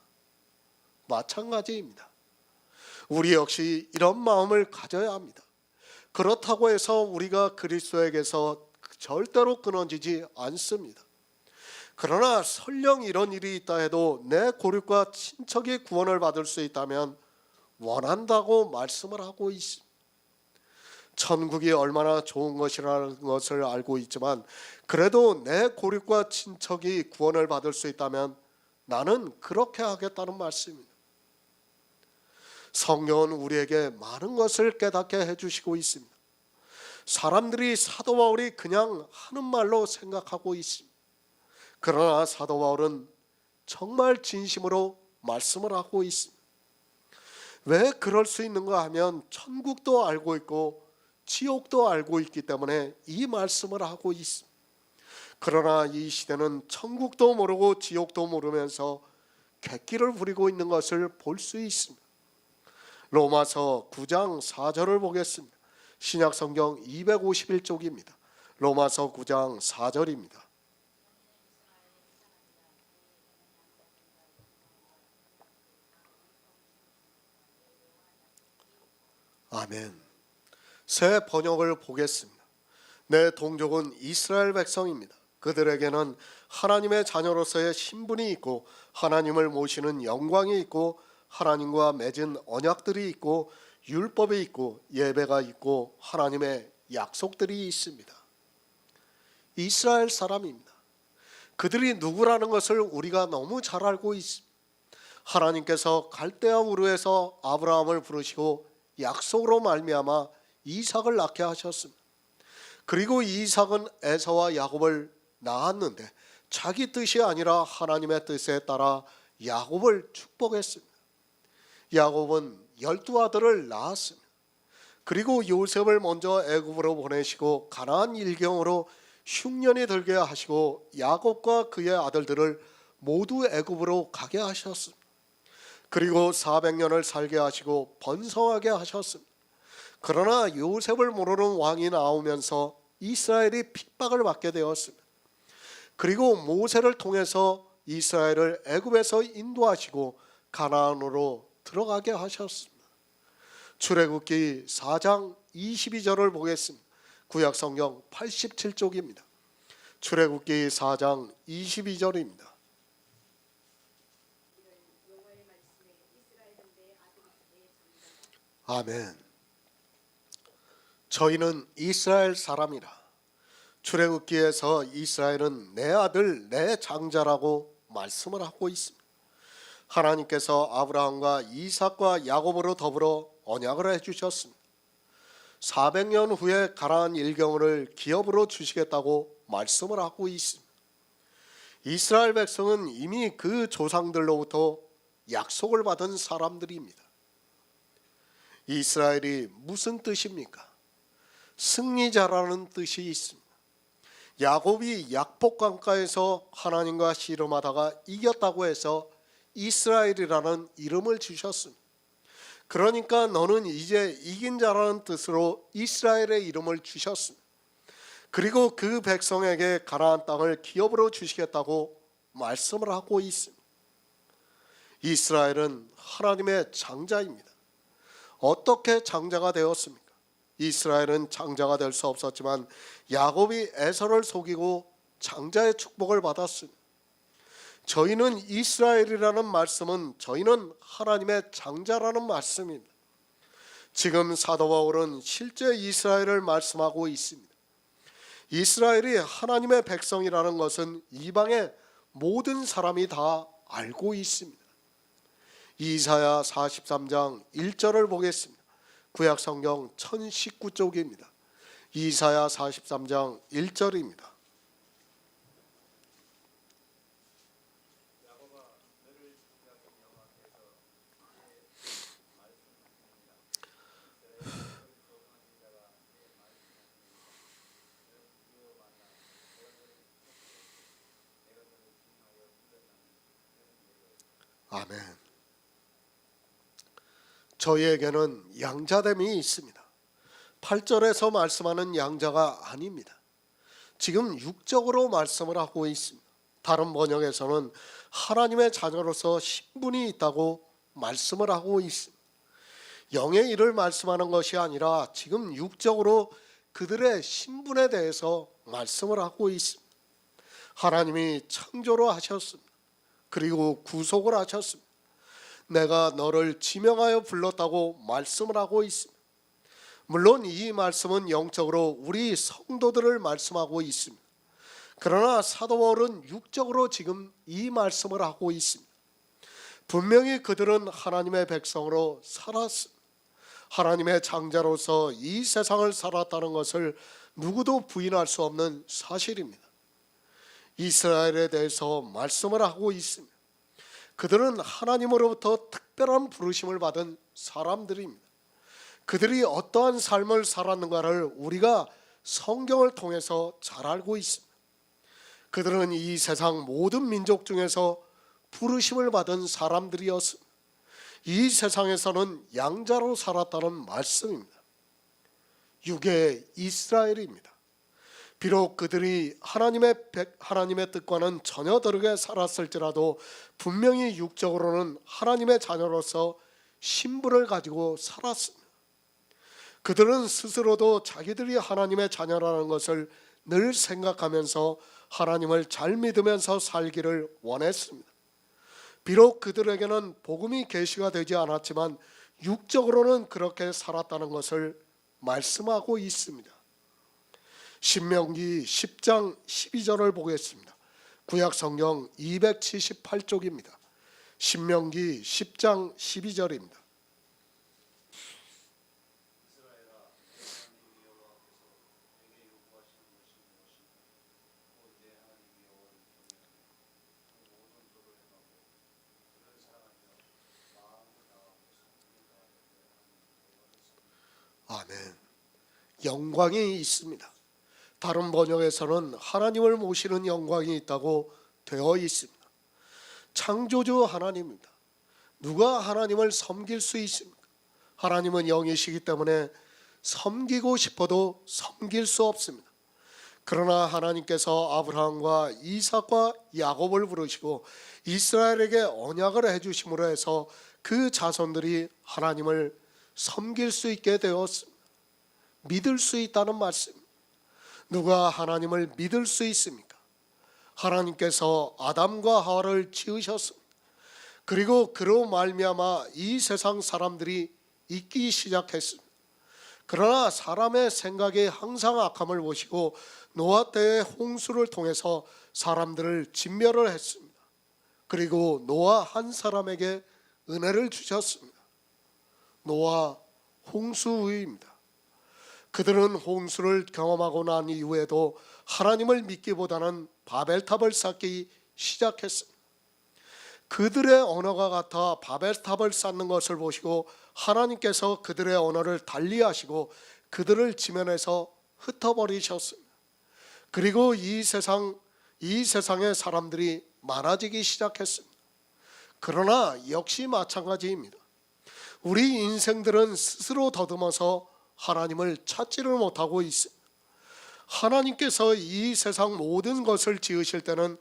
마찬가지입니다. 우리 역시 이런 마음을 가져야 합니다. 그렇다고 해서 우리가 그리스도에게서 절대로 끊어지지 않습니다. 그러나 설령 이런 일이 있다 해도 내 고륙과 친척이 구원을 받을 수 있다면 원한다고 말씀을 하고 있습니다. 천국이 얼마나 좋은 것이라는 것을 알고 있지만 그래도 내 고립과 친척이 구원을 받을 수 있다면 나는 그렇게 하겠다는 말씀입니다. 성경은 우리에게 많은 것을 깨닫게 해주시고 있습니다. 사람들이 사도 바울이 그냥 하는 말로 생각하고 있습니다. 그러나 사도 바울은 정말 진심으로 말씀을 하고 있습니다. 왜 그럴 수 있는가 하면 천국도 알고 있고 지옥도 알고 있기 때문에 이 말씀을 하고 있습니다. 그러나 이 시대는 천국도 모르고 지옥도 모르면서 객기를 부리고 있는 것을 볼 수 있습니다. 로마서 9장 4절을 보겠습니다. 신약성경 251쪽입니다. 로마서 9장 4절입니다. 아멘. 새 번역을 보겠습니다. 내 동족은 이스라엘 백성입니다. 그들에게는 하나님의 자녀로서의 신분이 있고 하나님을 모시는 영광이 있고 하나님과 맺은 언약들이 있고 율법이 있고 예배가 있고 하나님의 약속들이 있습니다. 이스라엘 사람입니다. 그들이 누구라는 것을 우리가 너무 잘 알고 있습니다. 하나님께서 갈대아 우르에서 아브라함을 부르시고 약속으로 말미암아 이삭을 낳게 하셨습니다. 그리고 이삭은 에서와 야곱을 낳았는데 자기 뜻이 아니라 하나님의 뜻에 따라 야곱을 축복했습니다. 야곱은 12아들을 낳았습니다. 그리고 요셉을 먼저 애굽으로 보내시고 가나안 일경으로 흉년이 들게 하시고 야곱과 그의 아들들을 모두 애굽으로 가게 하셨습니다. 그리고 400년을 살게 하시고 번성하게 하셨습니다. 그러나 요셉을 모르는 왕이 나오면서 이스라엘이 핍박을 받게 되었습니다. 그리고 모세를 통해서 이스라엘을 애굽에서 인도하시고 가나안으로 들어가게 하셨습니다. 출애굽기 4장 22절을 보겠습니다. 구약성경 87쪽입니다. 출애굽기 4장 22절입니다. 아멘. 저희는 이스라엘 사람이라. 출애굽기에서 이스라엘은 내 아들 내 장자라고 말씀을 하고 있습니다. 하나님께서 아브라함과 이삭과 야곱으로 더불어 언약을 해주셨습니다. 400년 후에 가나안 일경을 기업으로 주시겠다고 말씀을 하고 있습니다. 이스라엘 백성은 이미 그 조상들로부터 약속을 받은 사람들입니다. 이스라엘이 무슨 뜻입니까? 승리자라는 뜻이 있습니다. 야곱이 약복강가에서 하나님과 씨름하다가 이겼다고 해서 이스라엘이라는 이름을 주셨습니다. 그러니까 너는 이제 이긴 자라는 뜻으로 이스라엘의 이름을 주셨습니다. 그리고 그 백성에게 가나안 땅을 기업으로 주시겠다고 말씀을 하고 있습니다. 이스라엘은 하나님의 장자입니다. 어떻게 장자가 되었습니까? 이스라엘은 장자가 될 수 없었지만 야곱이 에서를 속이고 장자의 축복을 받았습니다. 저희는 이스라엘이라는 말씀은 저희는 하나님의 장자라는 말씀입니다. 지금 사도 바울은 실제 이스라엘을 말씀하고 있습니다. 이스라엘이 하나님의 백성이라는 것은 이방의 모든 사람이 다 알고 있습니다. 이사야 43장 1절을 보겠습니다. 구약성경 1019쪽입니다. 이사야 43장 1절입니다. 아멘. 저희에게는 양자됨이 있습니다. 8절에서 말씀하는 양자가 아닙니다. 지금 육적으로 말씀을 하고 있습니다. 다른 번역에서는 하나님의 자녀로서 신분이 있다고 말씀을 하고 있습니다. 영의 일을 말씀하는 것이 아니라 지금 육적으로 그들의 신분에 대해서 말씀을 하고 있습니다. 하나님이 창조를 하셨습니다. 그리고 구속을 하셨습니다. 내가 너를 지명하여 불렀다고 말씀을 하고 있습니다. 물론 이 말씀은 영적으로 우리 성도들을 말씀하고 있습니다. 그러나 사도 바울은 육적으로 지금 이 말씀을 하고 있습니다. 분명히 그들은 하나님의 백성으로 살았습니다. 하나님의 장자로서 이 세상을 살았다는 것을 누구도 부인할 수 없는 사실입니다. 이스라엘에 대해서 말씀을 하고 있습니다. 그들은 하나님으로부터 특별한 부르심을 받은 사람들입니다. 그들이 어떠한 삶을 살았는가를 우리가 성경을 통해서 잘 알고 있습니다. 그들은 이 세상 모든 민족 중에서 부르심을 받은 사람들이었습니다. 이 세상에서는 양자로 살았다는 말씀입니다. 육의 이스라엘입니다. 비록 그들이 하나님의 뜻과는 전혀 다르게 살았을지라도 분명히 육적으로는 하나님의 자녀로서 신분을 가지고 살았습니다. 그들은 스스로도 자기들이 하나님의 자녀라는 것을 늘 생각하면서 하나님을 잘 믿으면서 살기를 원했습니다. 비록 그들에게는 복음이 계시가 되지 않았지만 육적으로는 그렇게 살았다는 것을 말씀하고 있습니다. 신명기 10장 12절을 보겠습니다. 구약 성경 278쪽입니다. 신명기 10장 12절입니다. 아멘. 영광이 있습니다. 다른 번역에서는 하나님을 모시는 영광이 있다고 되어 있습니다. 창조주 하나님입니다. 누가 하나님을 섬길 수 있습니까? 하나님은 영이시기 때문에 섬기고 싶어도 섬길 수 없습니다. 그러나 하나님께서 아브라함과 이삭과 야곱을 부르시고 이스라엘에게 언약을 해주심으로 해서 그 자손들이 하나님을 섬길 수 있게 되었습니다. 믿을 수 있다는 말씀. 누가 하나님을 믿을 수 있습니까? 하나님께서 아담과 하와를 지으셨습니다. 그리고 그로 말미암아 이 세상 사람들이 있기 시작했습니다. 그러나 사람의 생각이 항상 악함을 보시고 노아 때의 홍수를 통해서 사람들을 진멸을 했습니다. 그리고 노아 한 사람에게 은혜를 주셨습니다. 노아 홍수입니다. 그들은 홍수를 경험하고 난 이후에도 하나님을 믿기보다는 바벨탑을 쌓기 시작했습니다. 그들의 언어가 같아 바벨탑을 쌓는 것을 보시고 하나님께서 그들의 언어를 달리하시고 그들을 지면에서 흩어버리셨습니다. 그리고 이 세상의 사람들이 많아지기 시작했습니다. 그러나 역시 마찬가지입니다. 우리 인생들은 스스로 더듬어서 하나님을 찾지를 못하고 있습니다. 하나님께서 이 세상 모든 것을 지으실 때는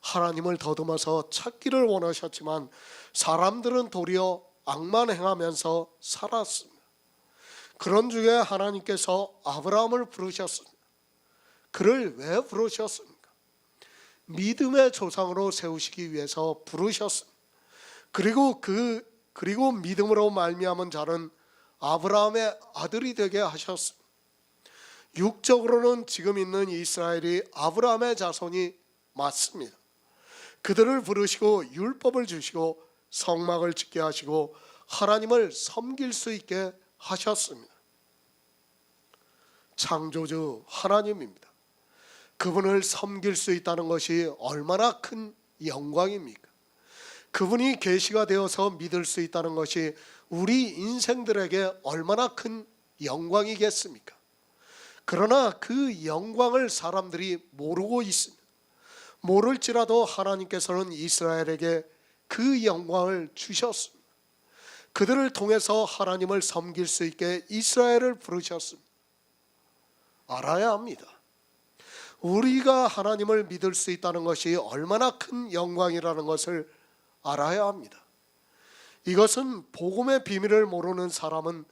하나님을 더듬어서 찾기를 원하셨지만 사람들은 도리어 악만 행하면서 살았습니다. 그런 중에 하나님께서 아브라함을 부르셨습니다. 그를 왜 부르셨습니까? 믿음의 조상으로 세우시기 위해서 부르셨습니다. 그리고 믿음으로 말미암은 자는 아브라함의 아들이 되게 하셨습니다. 육적으로는 지금 있는 이스라엘이 아브라함의 자손이 맞습니다. 그들을 부르시고 율법을 주시고 성막을 짓게 하시고 하나님을 섬길 수 있게 하셨습니다. 창조주 하나님입니다. 그분을 섬길 수 있다는 것이 얼마나 큰 영광입니까? 그분이 계시가 되어서 믿을 수 있다는 것이 우리 인생들에게 얼마나 큰 영광이겠습니까? 그러나 그 영광을 사람들이 모르고 있습니다. 모를지라도 하나님께서는 이스라엘에게 그 영광을 주셨습니다. 그들을 통해서 하나님을 섬길 수 있게 이스라엘을 부르셨습니다. 알아야 합니다. 우리가 하나님을 믿을 수 있다는 것이 얼마나 큰 영광이라는 것을 알아야 합니다. 이것은 복음의 비밀을 모르는 사람은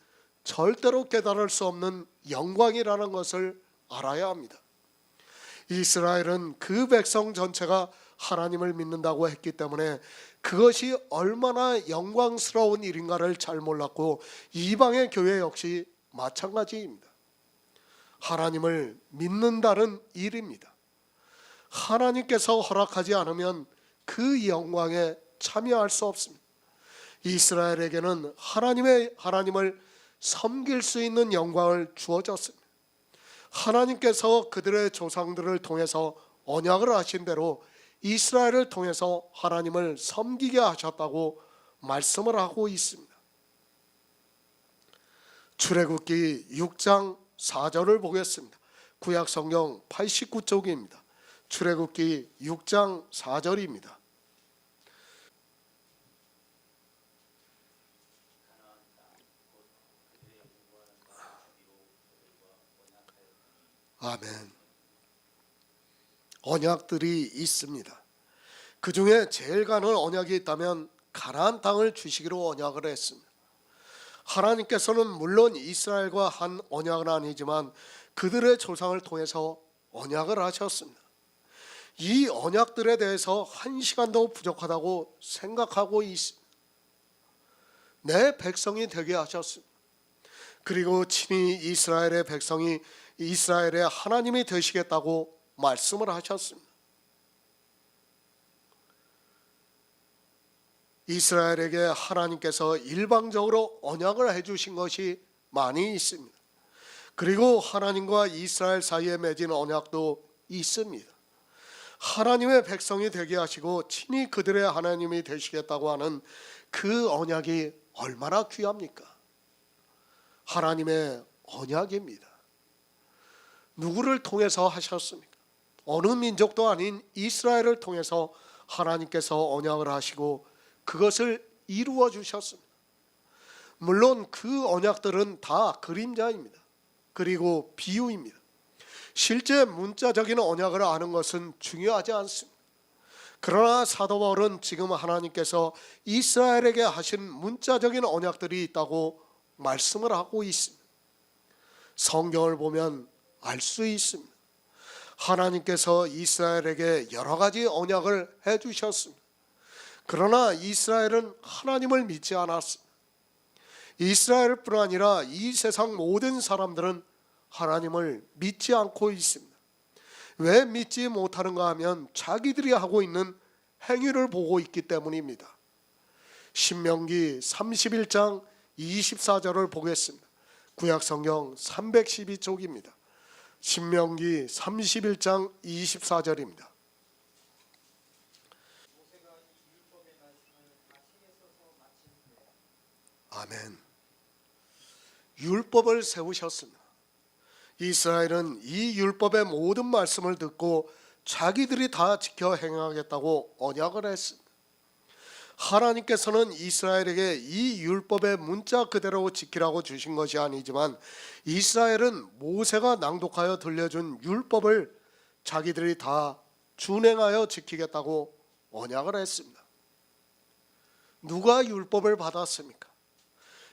절대로 깨달을 수 없는 영광이라는 것을 알아야 합니다. 이스라엘은 그 백성 전체가 하나님을 믿는다고 했기 때문에 그것이 얼마나 영광스러운 일인가를 잘 몰랐고 이방의 교회 역시 마찬가지입니다. 하나님을 믿는다는 일입니다. 하나님께서 허락하지 않으면 그 영광에 참여할 수 없습니다. 이스라엘에게는 하나님을 섬길 수 있는 영광을 주어졌습니다. 하나님께서 그들의 조상들을 통해서 언약을 하신 대로 이스라엘을 통해서 하나님을 섬기게 하셨다고 말씀을 하고 있습니다. 출애굽기 6장 4절을 보겠습니다. 구약 성경 89쪽입니다. 출애굽기 6장 4절입니다. 아멘. 언약들이 있습니다. 그 중에 제일 가는 언약이 있다면 가나안 땅을 주시기로 언약을 했습니다. 하나님께서는 물론 이스라엘과 한 언약은 아니지만 그들의 조상을 통해서 언약을 하셨습니다. 이 언약들에 대해서 한 시간도 부족하다고 생각하고 있습니다. 내 백성이 되게 하셨습니다. 그리고 친히 이스라엘의 백성이 이스라엘의 하나님이 되시겠다고 말씀을 하셨습니다. 이스라엘에게 하나님께서 일방적으로 언약을 해주신 것이 많이 있습니다. 그리고 하나님과 이스라엘 사이에 맺은 언약도 있습니다. 하나님의 백성이 되게 하시고 친히 그들의 하나님이 되시겠다고 하는 그 언약이 얼마나 귀합니까? 하나님의 언약입니다. 누구를 통해서 하셨습니까? 어느 민족도 아닌 이스라엘을 통해서 하나님께서 언약을 하시고 그것을 이루어 주셨습니다. 물론 그 언약들은 다 그림자입니다. 그리고 비유입니다. 실제 문자적인 언약을 아는 것은 중요하지 않습니다. 그러나 사도 바울은 지금 하나님께서 이스라엘에게 하신 문자적인 언약들이 있다고 말씀을 하고 있습니다. 성경을 보면 알 수 있습니다. 하나님께서 이스라엘에게 여러 가지 언약을 해주셨습니다. 그러나 이스라엘은 하나님을 믿지 않았습니다. 이스라엘뿐 아니라 이 세상 모든 사람들은 하나님을 믿지 않고 있습니다. 왜 믿지 못하는가 하면 자기들이 하고 있는 행위를 보고 있기 때문입니다. 신명기 31장 24절을 보겠습니다. 구약성경 312쪽입니다. 신명기 31장 24절입니다. 아멘. 율법을 세우셨습니다. 이스라엘은 이 율법의 모든 말씀을 듣고 자기들이 다 지켜 행하겠다고 언약을 했습니다. 하나님께서는 이스라엘에게 이 율법의 문자 그대로 지키라고 주신 것이 아니지만 이스라엘은 모세가 낭독하여 들려준 율법을 자기들이 다 준행하여 지키겠다고 언약을 했습니다. 누가 율법을 받았습니까?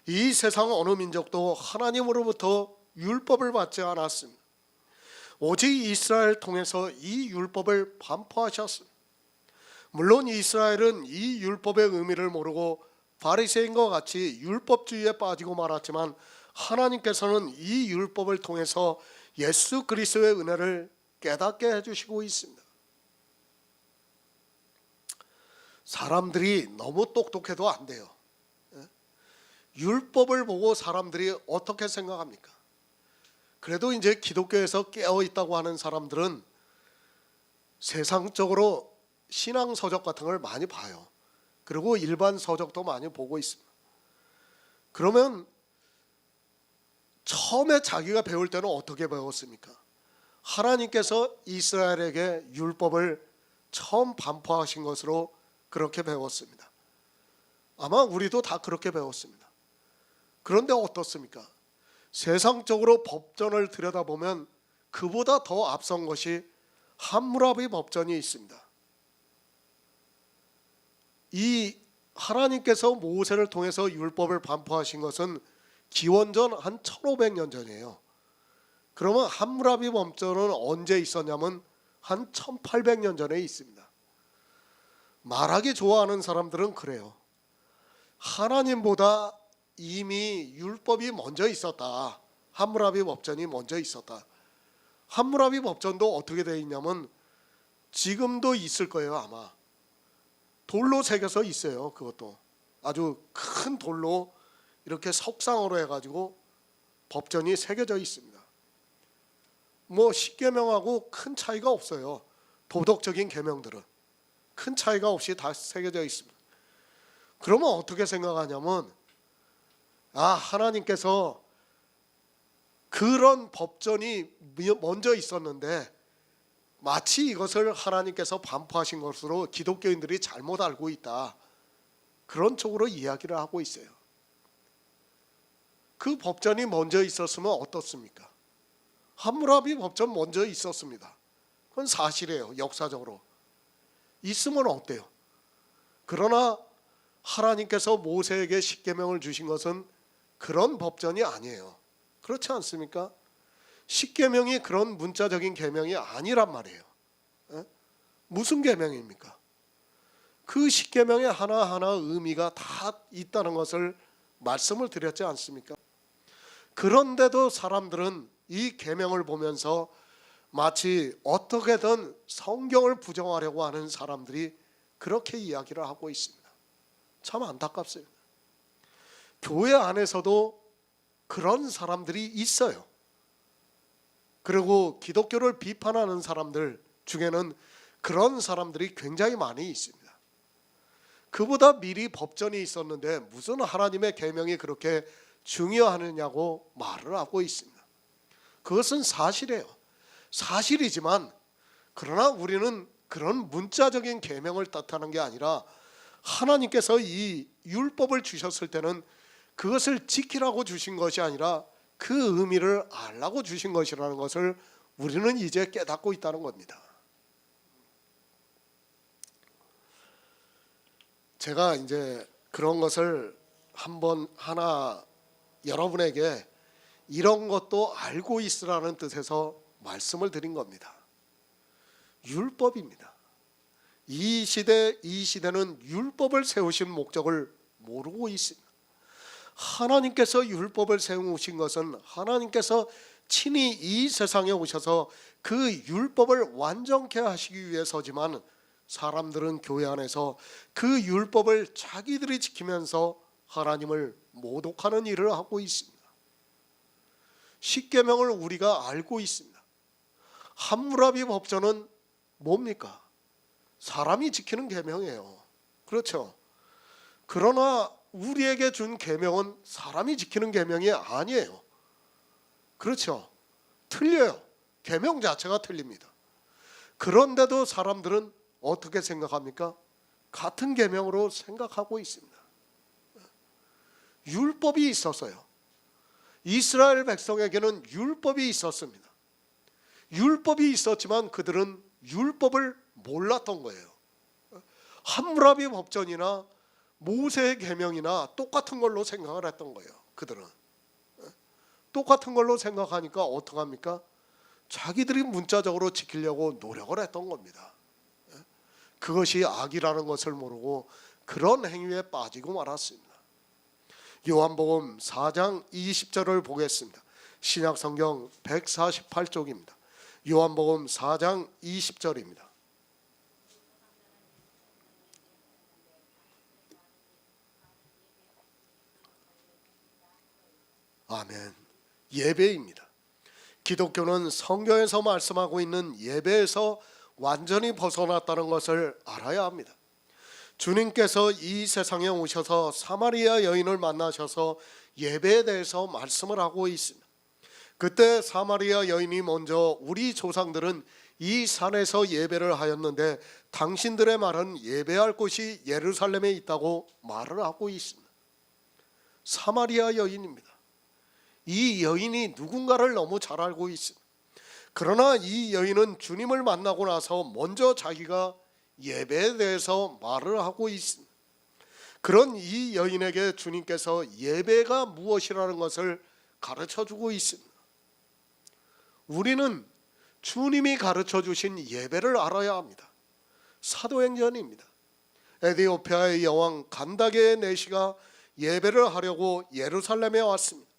이 세상 어느 민족도 하나님으로부터 율법을 받지 않았습니다. 오직 이스라엘 통해서 이 율법을 반포하셨습니다. 물론 이스라엘은 이 율법의 의미를 모르고 바리새인과 같이 율법주의에 빠지고 말았지만 하나님께서는 이 율법을 통해서 예수 그리스도의 은혜를 깨닫게 해주시고 있습니다. 사람들이 너무 똑똑해도 안 돼요. 율법을 보고 사람들이 어떻게 생각합니까? 그래도 이제 기독교에서 깨어 있다고 하는 사람들은 세상적으로 신앙 서적 같은 걸 많이 봐요. 그리고 일반 서적도 많이 보고 있습니다. 그러면 처음에 자기가 배울 때는 어떻게 배웠습니까? 하나님께서 이스라엘에게 율법을 처음 반포하신 것으로 그렇게 배웠습니다. 아마 우리도 다 그렇게 배웠습니다. 그런데 어떻습니까? 세상적으로 법전을 들여다보면 그보다 더 앞선 것이 함무라비 법전이 있습니다. 이 하나님께서 모세를 통해서 율법을 반포하신 것은 기원전 한 1500년 전이에요. 그러면 함무라비 법전은 언제 있었냐면 한 1800년 전에 있습니다. 말하기 좋아하는 사람들은 그래요. 하나님보다 이미 율법이 먼저 있었다. 함무라비 법전이 먼저 있었다. 함무라비 법전도 어떻게 되어 있냐면 지금도 있을 거예요. 아마 돌로 새겨서 있어요. 그것도 아주 큰 돌로 이렇게 석상으로 해가지고 법전이 새겨져 있습니다. 뭐 십계명하고 큰 차이가 없어요. 도덕적인 계명들은 큰 차이가 없이 다 새겨져 있습니다. 그러면 어떻게 생각하냐면 하나님께서 그런 법전이 먼저 있었는데 마치 이것을 하나님께서 반포하신 것으로 기독교인들이 잘못 알고 있다. 그런 쪽으로 이야기를 하고 있어요. 그 법전이 먼저 있었으면 어떻습니까? 함무라비 법전 먼저 있었습니다. 그건 사실이에요. 역사적으로 있으면 어때요? 그러나 하나님께서 모세에게 십계명을 주신 것은 그런 법전이 아니에요. 그렇지 않습니까? 십계명이 그런 문자적인 계명이 아니란 말이에요. 무슨 계명입니까? 그 십계명에 하나하나 의미가 다 있다는 것을 말씀을 드렸지 않습니까? 그런데도 사람들은 이 계명을 보면서 마치 어떻게든 성경을 부정하려고 하는 사람들이 그렇게 이야기를 하고 있습니다. 참 안타깝습니다. 교회 안에서도 그런 사람들이 있어요. 그리고 기독교를 비판하는 사람들 중에는 그런 사람들이 굉장히 많이 있습니다. 그보다 미리 법전이 있었는데 무슨 하나님의 계명이 그렇게 중요하느냐고 말을 하고 있습니다. 그것은 사실이에요. 사실이지만 그러나 우리는 그런 문자적인 계명을 뜻하는 게 아니라 하나님께서 이 율법을 주셨을 때는 그것을 지키라고 주신 것이 아니라 그 의미를 알라고 주신 것이라는 것을 우리는 이제 깨닫고 있다는 겁니다. 제가 이제 그런 것을 한번 하나 여러분에게 이런 것도 알고 있으라는 뜻에서 말씀을 드린 겁니다. 율법입니다. 이 시대는 율법을 세우신 목적을 모르고 있습니다. 하나님께서 율법을 세우신 것은 하나님께서 친히 이 세상에 오셔서 그 율법을 완전케 하시기 위해서지만 사람들은 교회 안에서 그 율법을 자기들이 지키면서 하나님을 모독하는 일을 하고 있습니다. 십계명을 우리가 알고 있습니다. 함무라비 법전은 뭡니까? 사람이 지키는 계명이에요. 그렇죠? 그러나 우리에게 준 계명은 사람이 지키는 계명이 아니에요. 그렇죠? 틀려요. 계명 자체가 틀립니다. 그런데도 사람들은 어떻게 생각합니까? 같은 계명으로 생각하고 있습니다. 율법이 있었어요. 이스라엘 백성에게는 율법이 있었습니다. 율법이 있었지만 그들은 율법을 몰랐던 거예요. 함무라비 법전이나 모세의 계명이나 똑같은 걸로 생각을 했던 거예요. 그들은 똑같은 걸로 생각하니까 어떡합니까? 자기들이 문자적으로 지키려고 노력을 했던 겁니다. 그것이 악이라는 것을 모르고 그런 행위에 빠지고 말았습니다. 요한복음 4장 20절을 보겠습니다. 신약성경 148쪽입니다. 요한복음 4장 20절입니다. 아멘. 예배입니다. 기독교는 성경에서 말씀하고 있는 예배에서 완전히 벗어났다는 것을 알아야 합니다. 주님께서 이 세상에 오셔서 사마리아 여인을 만나셔서 예배에 대해서 말씀을 하고 있습니다. 그때 사마리아 여인이 먼저 우리 조상들은 이 산에서 예배를 하였는데 당신들의 말은 예배할 곳이 예루살렘에 있다고 말을 하고 있습니다. 사마리아 여인입니다. 이 여인이 누군가를 너무 잘 알고 있습니다. 그러나 이 여인은 주님을 만나고 나서 먼저 자기가 예배에 대해서 말을 하고 있습니다. 그런 이 여인에게 주님께서 예배가 무엇이라는 것을 가르쳐주고 있습니다. 우리는 주님이 가르쳐주신 예배를 알아야 합니다. 사도행전입니다. 에디오피아의 여왕 간다게의 내시가 예배를 하려고 예루살렘에 왔습니다.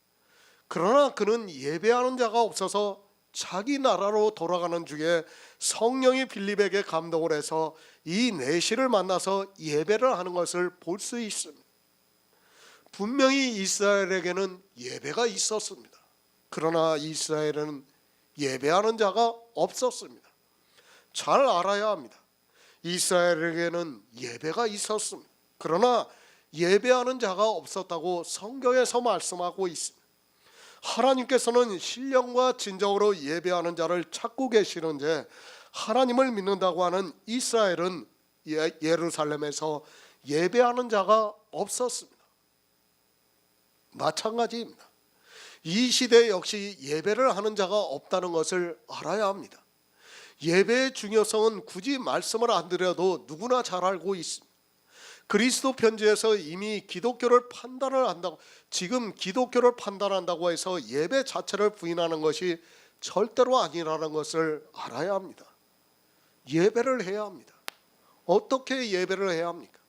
그러나 그는 예배하는 자가 없어서 자기 나라로 돌아가는 중에 성령이 빌립에게 감동을 해서 이 내시를 만나서 예배를 하는 것을 볼 수 있습니다. 분명히 이스라엘에게는 예배가 있었습니다. 그러나 이스라엘은 예배하는 자가 없었습니다. 잘 알아야 합니다. 이스라엘에게는 예배가 있었습니다. 그러나 예배하는 자가 없었다고 성경에서 말씀하고 있습니다. 하나님께서는 신령과 진정으로 예배하는 자를 찾고 계시는데 하나님을 믿는다고 하는 이스라엘은 예루살렘에서 예배하는 자가 없었습니다. 마찬가지입니다. 이 시대 역시 예배를 하는 자가 없다는 것을 알아야 합니다. 예배의 중요성은 굳이 말씀을 안 드려도 누구나 잘 알고 있습니다. 그리스도 편지에서 이미 기독교를 판단을 한다고, 지금 기독교를 판단한다고 해서 예배 자체를 부인하는 것이 절대로 아니라는 것을 알아야 합니다. 예배를 해야 합니다. 어떻게 예배를 해야 합니까?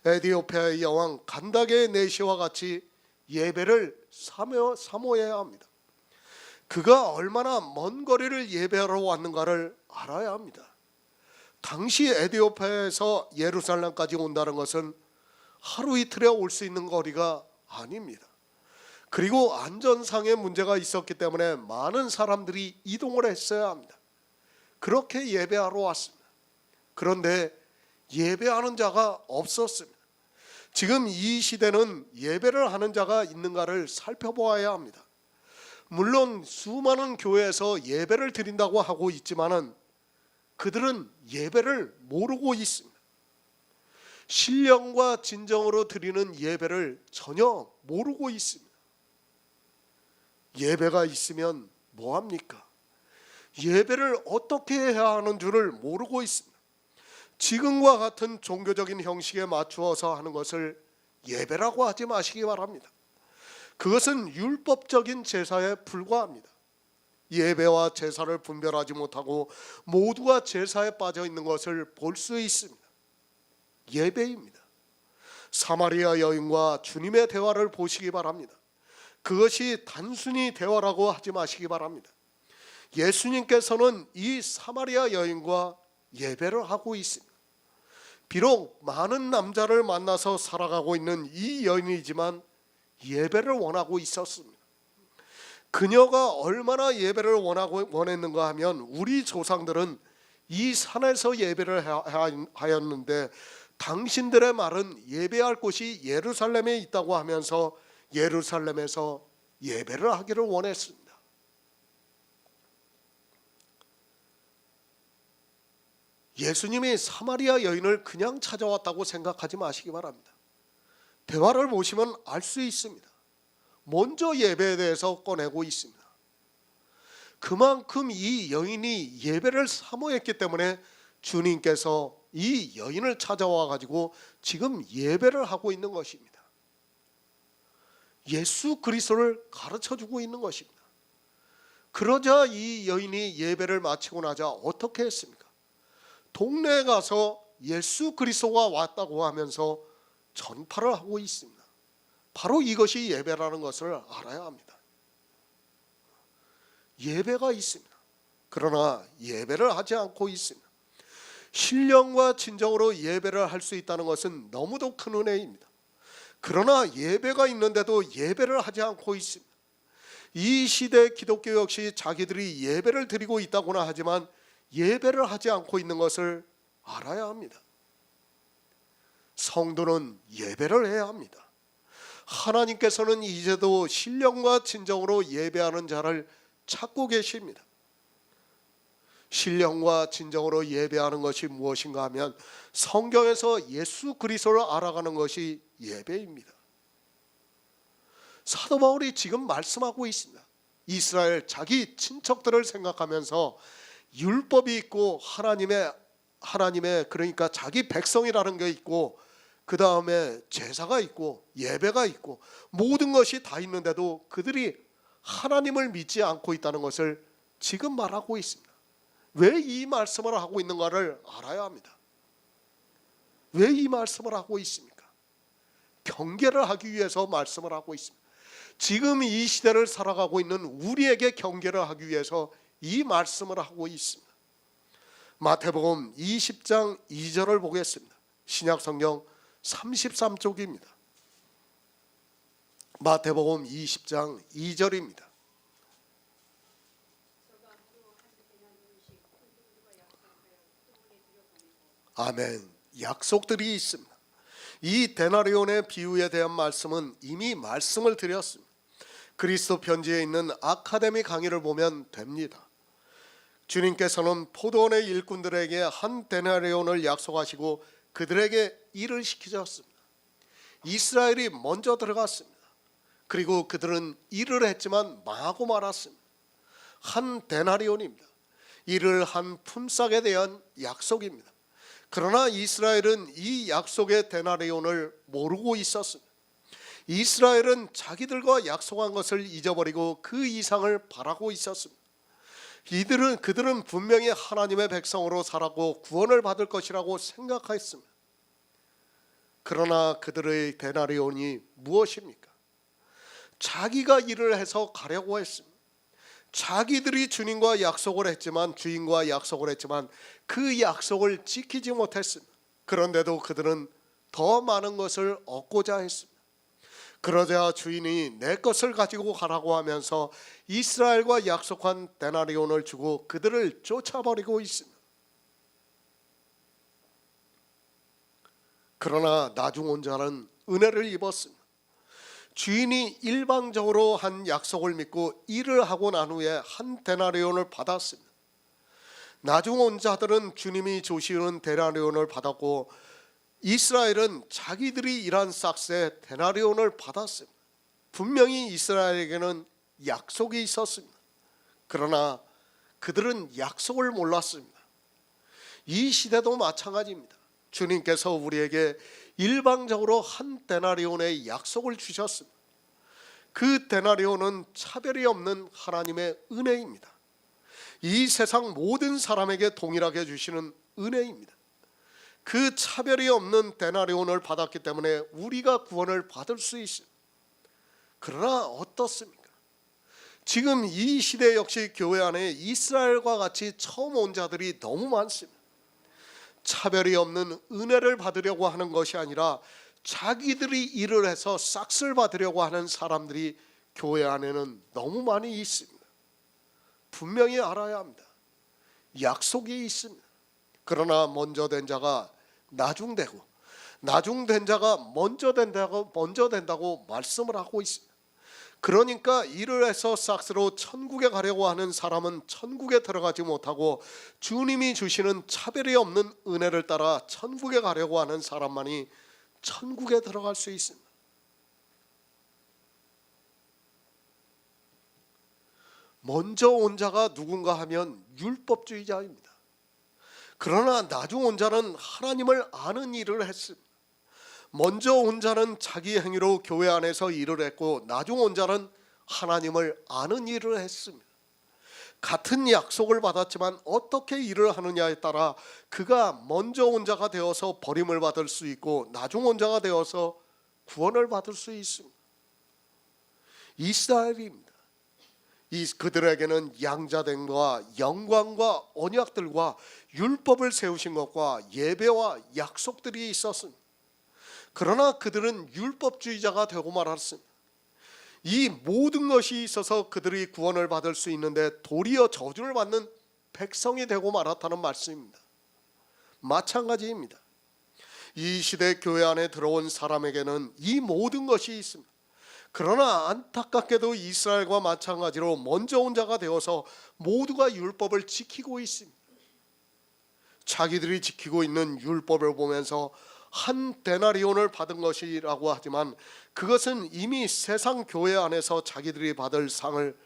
에디오피아의 여왕 간다게의 내시와 같이 예배를 사모해야 합니다. 그가 얼마나 먼 거리를 예배하러 왔는가를 알아야 합니다. 당시 에디오피아에서 예루살렘까지 온다는 것은 하루 이틀에 올 수 있는 거리가 아닙니다. 그리고 안전상의 문제가 있었기 때문에 많은 사람들이 이동을 했어야 합니다. 그렇게 예배하러 왔습니다. 그런데 예배하는 자가 없었습니다. 지금 이 시대는 예배를 하는 자가 있는가를 살펴보아야 합니다. 물론 수많은 교회에서 예배를 드린다고 하고 있지만은 그들은 예배를 모르고 있습니다. 신령과 진정으로 드리는 예배를 전혀 모르고 있습니다. 예배가 있으면 뭐합니까? 예배를 어떻게 해야 하는 줄을 모르고 있습니다. 지금과 같은 종교적인 형식에 맞추어서 하는 것을 예배라고 하지 마시기 바랍니다. 그것은 율법적인 제사에 불과합니다. 예배와 제사를 분별하지 못하고 모두가 제사에 빠져 있는 것을 볼 수 있습니다. 예배입니다. 사마리아 여인과 주님의 대화를 보시기 바랍니다. 그것이 단순히 대화라고 하지 마시기 바랍니다. 예수님께서는 이 사마리아 여인과 예배를 하고 있습니다. 비록 많은 남자를 만나서 살아가고 있는 이 여인이지만 예배를 원하고 있었습니다. 그녀가 얼마나 예배를 원했는가 하면 우리 조상들은 이 산에서 예배를 하였는데 당신들의 말은 예배할 곳이 예루살렘에 있다고 하면서 예루살렘에서 예배를 하기를 원했습니다. 예수님이 사마리아 여인을 그냥 찾아왔다고 생각하지 마시기 바랍니다. 대화를 보시면 알 수 있습니다. 먼저 예배에 대해서 꺼내고 있습니다. 그만큼 이 여인이 예배를 사모했기 때문에 주님께서 이 여인을 찾아와 가지고 지금 예배를 하고 있는 것입니다. 예수 그리스도를 가르쳐주고 있는 것입니다. 그러자 이 여인이 예배를 마치고 나자 어떻게 했습니까? 동네에 가서 예수 그리스도가 왔다고 하면서 전파를 하고 있습니다. 바로 이것이 예배라는 것을 알아야 합니다. 예배가 있습니다. 그러나 예배를 하지 않고 있습니다. 신령과 진정으로 예배를 할 수 있다는 것은 너무도 큰 은혜입니다. 그러나 예배가 있는데도 예배를 하지 않고 있습니다. 이 시대 기독교 역시 자기들이 예배를 드리고 있다고나 하지만 예배를 하지 않고 있는 것을 알아야 합니다. 성도는 예배를 해야 합니다. 하나님께서는 이제도 신령과 진정으로 예배하는 자를 찾고 계십니다. 신령과 진정으로 예배하는 것이 무엇인가 하면 성경에서 예수 그리스도를 알아가는 것이 예배입니다. 사도 바울이 지금 말씀하고 있습니다. 이스라엘 자기 친척들을 생각하면서 율법이 있고 하나님의 그러니까 자기 백성이라는 게 있고 그 다음에 제사가 있고 예배가 있고 모든 것이 다 있는데도 그들이 하나님을 믿지 않고 있다는 것을 지금 말하고 있습니다. 왜 이 말씀을 하고 있는가를 알아야 합니다. 왜 이 말씀을 하고 있습니까? 경계를 하기 위해서 말씀을 하고 있습니다. 지금 이 시대를 살아가고 있는 우리에게 경계를 하기 위해서 이 말씀을 하고 있습니다. 마태복음 20장 2절을 보겠습니다. 신약성경 33쪽입니다. 마태복음 20장 2절입니다. 아멘. 약속들이 있습니다. 이 데나리온의 비유에 대한 말씀은 이미 말씀을 드렸습니다. 그리스도 편지에 있는 아카데미 강의를 보면 됩니다. 주님께서는 포도원의 일꾼들에게 한 데나리온을 약속하시고 그들에게 일을 시키셨습니다. 이스라엘이 먼저 들어갔습니다. 그리고 그들은 일을 했지만 망하고 말았습니다. 한 데나리온입니다. 일을 한 품삯에 대한 약속입니다. 그러나 이스라엘은 이 약속의 데나리온을 모르고 있었습니다. 이스라엘은 자기들과 약속한 것을 잊어버리고 그 이상을 바라고 있었습니다. 그들은 분명히 하나님의 백성으로 살았고 구원을 받을 것이라고 생각했습니다. 그러나 그들의 데나리온이 무엇입니까? 자기가 일을 해서 가려고 했습니다. 자기들이 주님과 약속을 했지만 주인과 약속을 했지만 그 약속을 지키지 못했습니다. 그런데도 그들은 더 많은 것을 얻고자 했습니다. 그러자 주인이 내 것을 가지고 가라고 하면서 이스라엘과 약속한 데나리온을 주고 그들을 쫓아버리고 있습니다. 그러나 나중 온 자는 은혜를 입었습니다. 주인이 일방적으로 한 약속을 믿고 일을 하고 난 후에 한 데나리온을 받았습니다. 나중 온 자들은 주님이 주시는 데나리온을 받았고 이스라엘은 자기들이 일한 싹스에 데나리온을 받았습니다. 분명히 이스라엘에게는 약속이 있었습니다. 그러나 그들은 약속을 몰랐습니다. 이 시대도 마찬가지입니다. 주님께서 우리에게 일방적으로 한 데나리온의 약속을 주셨습니다. 그 데나리온은 차별이 없는 하나님의 은혜입니다. 이 세상 모든 사람에게 동일하게 주시는 은혜입니다. 그 차별이 없는 데나리온을 받았기 때문에 우리가 구원을 받을 수 있습니다. 그러나 어떻습니까? 지금 이 시대 역시 교회 안에 이스라엘과 같이 처음 온 자들이 너무 많습니다. 차별이 없는 은혜를 받으려고 하는 것이 아니라 자기들이 일을 해서 싹쓸 받으려고 하는 사람들이 교회 안에는 너무 많이 있습니다. 분명히 알아야 합니다. 약속이 있습니다. 그러나 먼저 된 자가 나중되고 나중된 자가 먼저 된다고 말씀을 하고 있습니다. 그러니까 일을 해서 싹스로 천국에 가려고 하는 사람은 천국에 들어가지 못하고 주님이 주시는 차별이 없는 은혜를 따라 천국에 가려고 하는 사람만이 천국에 들어갈 수 있습니다. 먼저 온 자가 누군가 하면 율법주의자입니다. 그러나 나중 온 자는 하나님을 아는 일을 했습니다. 먼저 온 자는 자기 행위로 교회 안에서 일을 했고 나중 온 자는 하나님을 아는 일을 했습니다. 같은 약속을 받았지만 어떻게 일을 하느냐에 따라 그가 먼저 온 자가 되어서 버림을 받을 수 있고 나중 온 자가 되어서 구원을 받을 수 있습니다. 이스라엘입니다. 그들에게는 양자됨과 영광과 언약들과 율법을 세우신 것과 예배와 약속들이 있었습니다. 그러나 그들은 율법주의자가 되고 말았습니다. 이 모든 것이 있어서 그들이 구원을 받을 수 있는데 도리어 저주를 받는 백성이 되고 말았다는 말씀입니다. 마찬가지입니다. 이 시대 교회 안에 들어온 사람에게는 이 모든 것이 있습니다. 그러나 안타깝게도 이스라엘과 마찬가지로 먼저 온 자가 되어서 모두가 율법을 지키고 있습니다. 자기들이 지키고 있는 율법을 보면서 한 데나리온을 받은 것이라고 하지만 그것은 이미 세상 교회 안에서 자기들이 받을 상을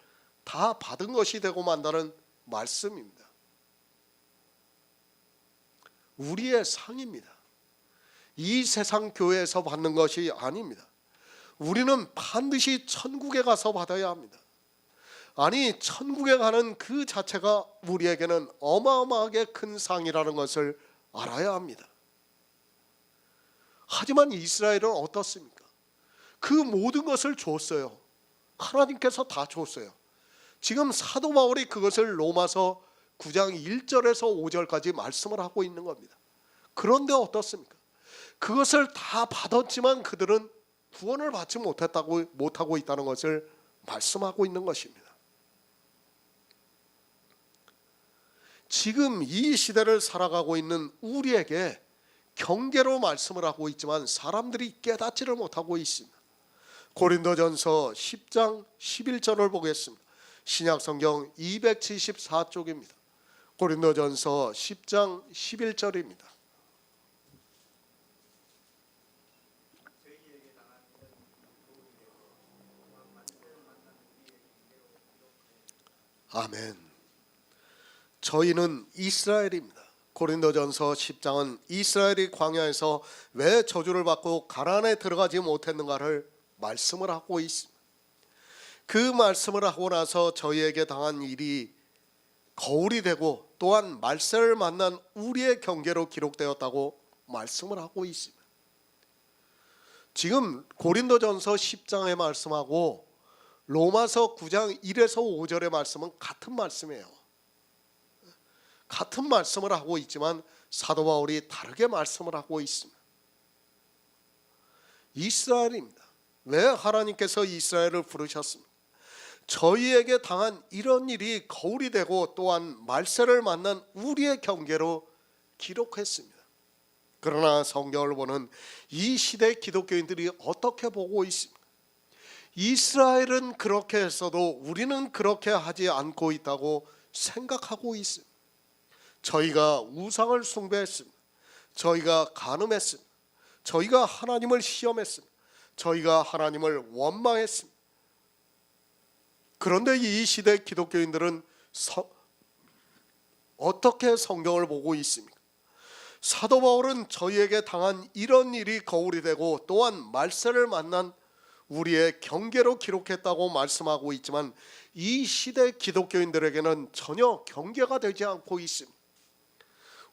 다 받은 것이 되고 만다는 말씀입니다. 우리의 상입니다. 이 세상 교회에서 받는 것이 아닙니다. 우리는 반드시 천국에 가서 받아야 합니다. 아니, 천국에 가는 그 자체가 우리에게는 어마어마하게 큰 상이라는 것을 알아야 합니다. 하지만 이스라엘은 어떻습니까? 그 모든 것을 줬어요. 하나님께서 다 줬어요. 지금 사도 바울이 그것을 로마서 9장 1절에서 5절까지 말씀을 하고 있는 겁니다. 그런데 어떻습니까? 그것을 다 받았지만 그들은 구원을 받지 못하고 있다는 것을 말씀하고 있는 것입니다. 지금 이 시대를 살아가고 있는 우리에게 경계로 말씀을 하고 있지만 사람들이 깨닫지를 못하고 있습니다. 고린도전서 10장 11절을 보겠습니다. 신약성경 274쪽입니다. 고린도전서 10장 11절입니다. 아멘. 저희는 이스라엘입니다. 고린도전서 10장은 이스라엘이 광야에서 왜 저주를 받고 가나안에 들어가지 못했는가를 말씀을 하고 있습니다. 그 말씀을 하고 나서 저희에게 당한 일이 거울이 되고 또한 말세를 만난 우리의 경계로 기록되었다고 말씀을 하고 있습니다. 지금 고린도전서 10장의 말씀하고 로마서 9장 1에서 5절의 말씀은 같은 말씀이에요. 같은 말씀을 하고 있지만 사도 바울이 다르게 말씀을 하고 있습니다. 이스라엘입니다. 왜 하나님께서 이스라엘을 부르셨습니까? 저희에게 당한 이런 일이 거울이 되고 또한 말세를 만난 우리의 경계로 기록했습니다. 그러나 성경을 보는 이 시대 기독교인들이 어떻게 보고 있습니까? 이스라엘은 그렇게 했어도 우리는 그렇게 하지 않고 있다고 생각하고 있습니다. 저희가 우상을 숭배했습니다. 저희가 간음했습니다. 저희가 하나님을 시험했습니다. 저희가 하나님을 원망했습니다. 그런데 이 시대 기독교인들은 어떻게 성경을 보고 있습니까? 사도 바울은 저희에게 당한 이런 일이 거울이 되고 또한 말세를 만난 우리의 경계로 기록했다고 말씀하고 있지만 이 시대 기독교인들에게는 전혀 경계가 되지 않고 있습니다.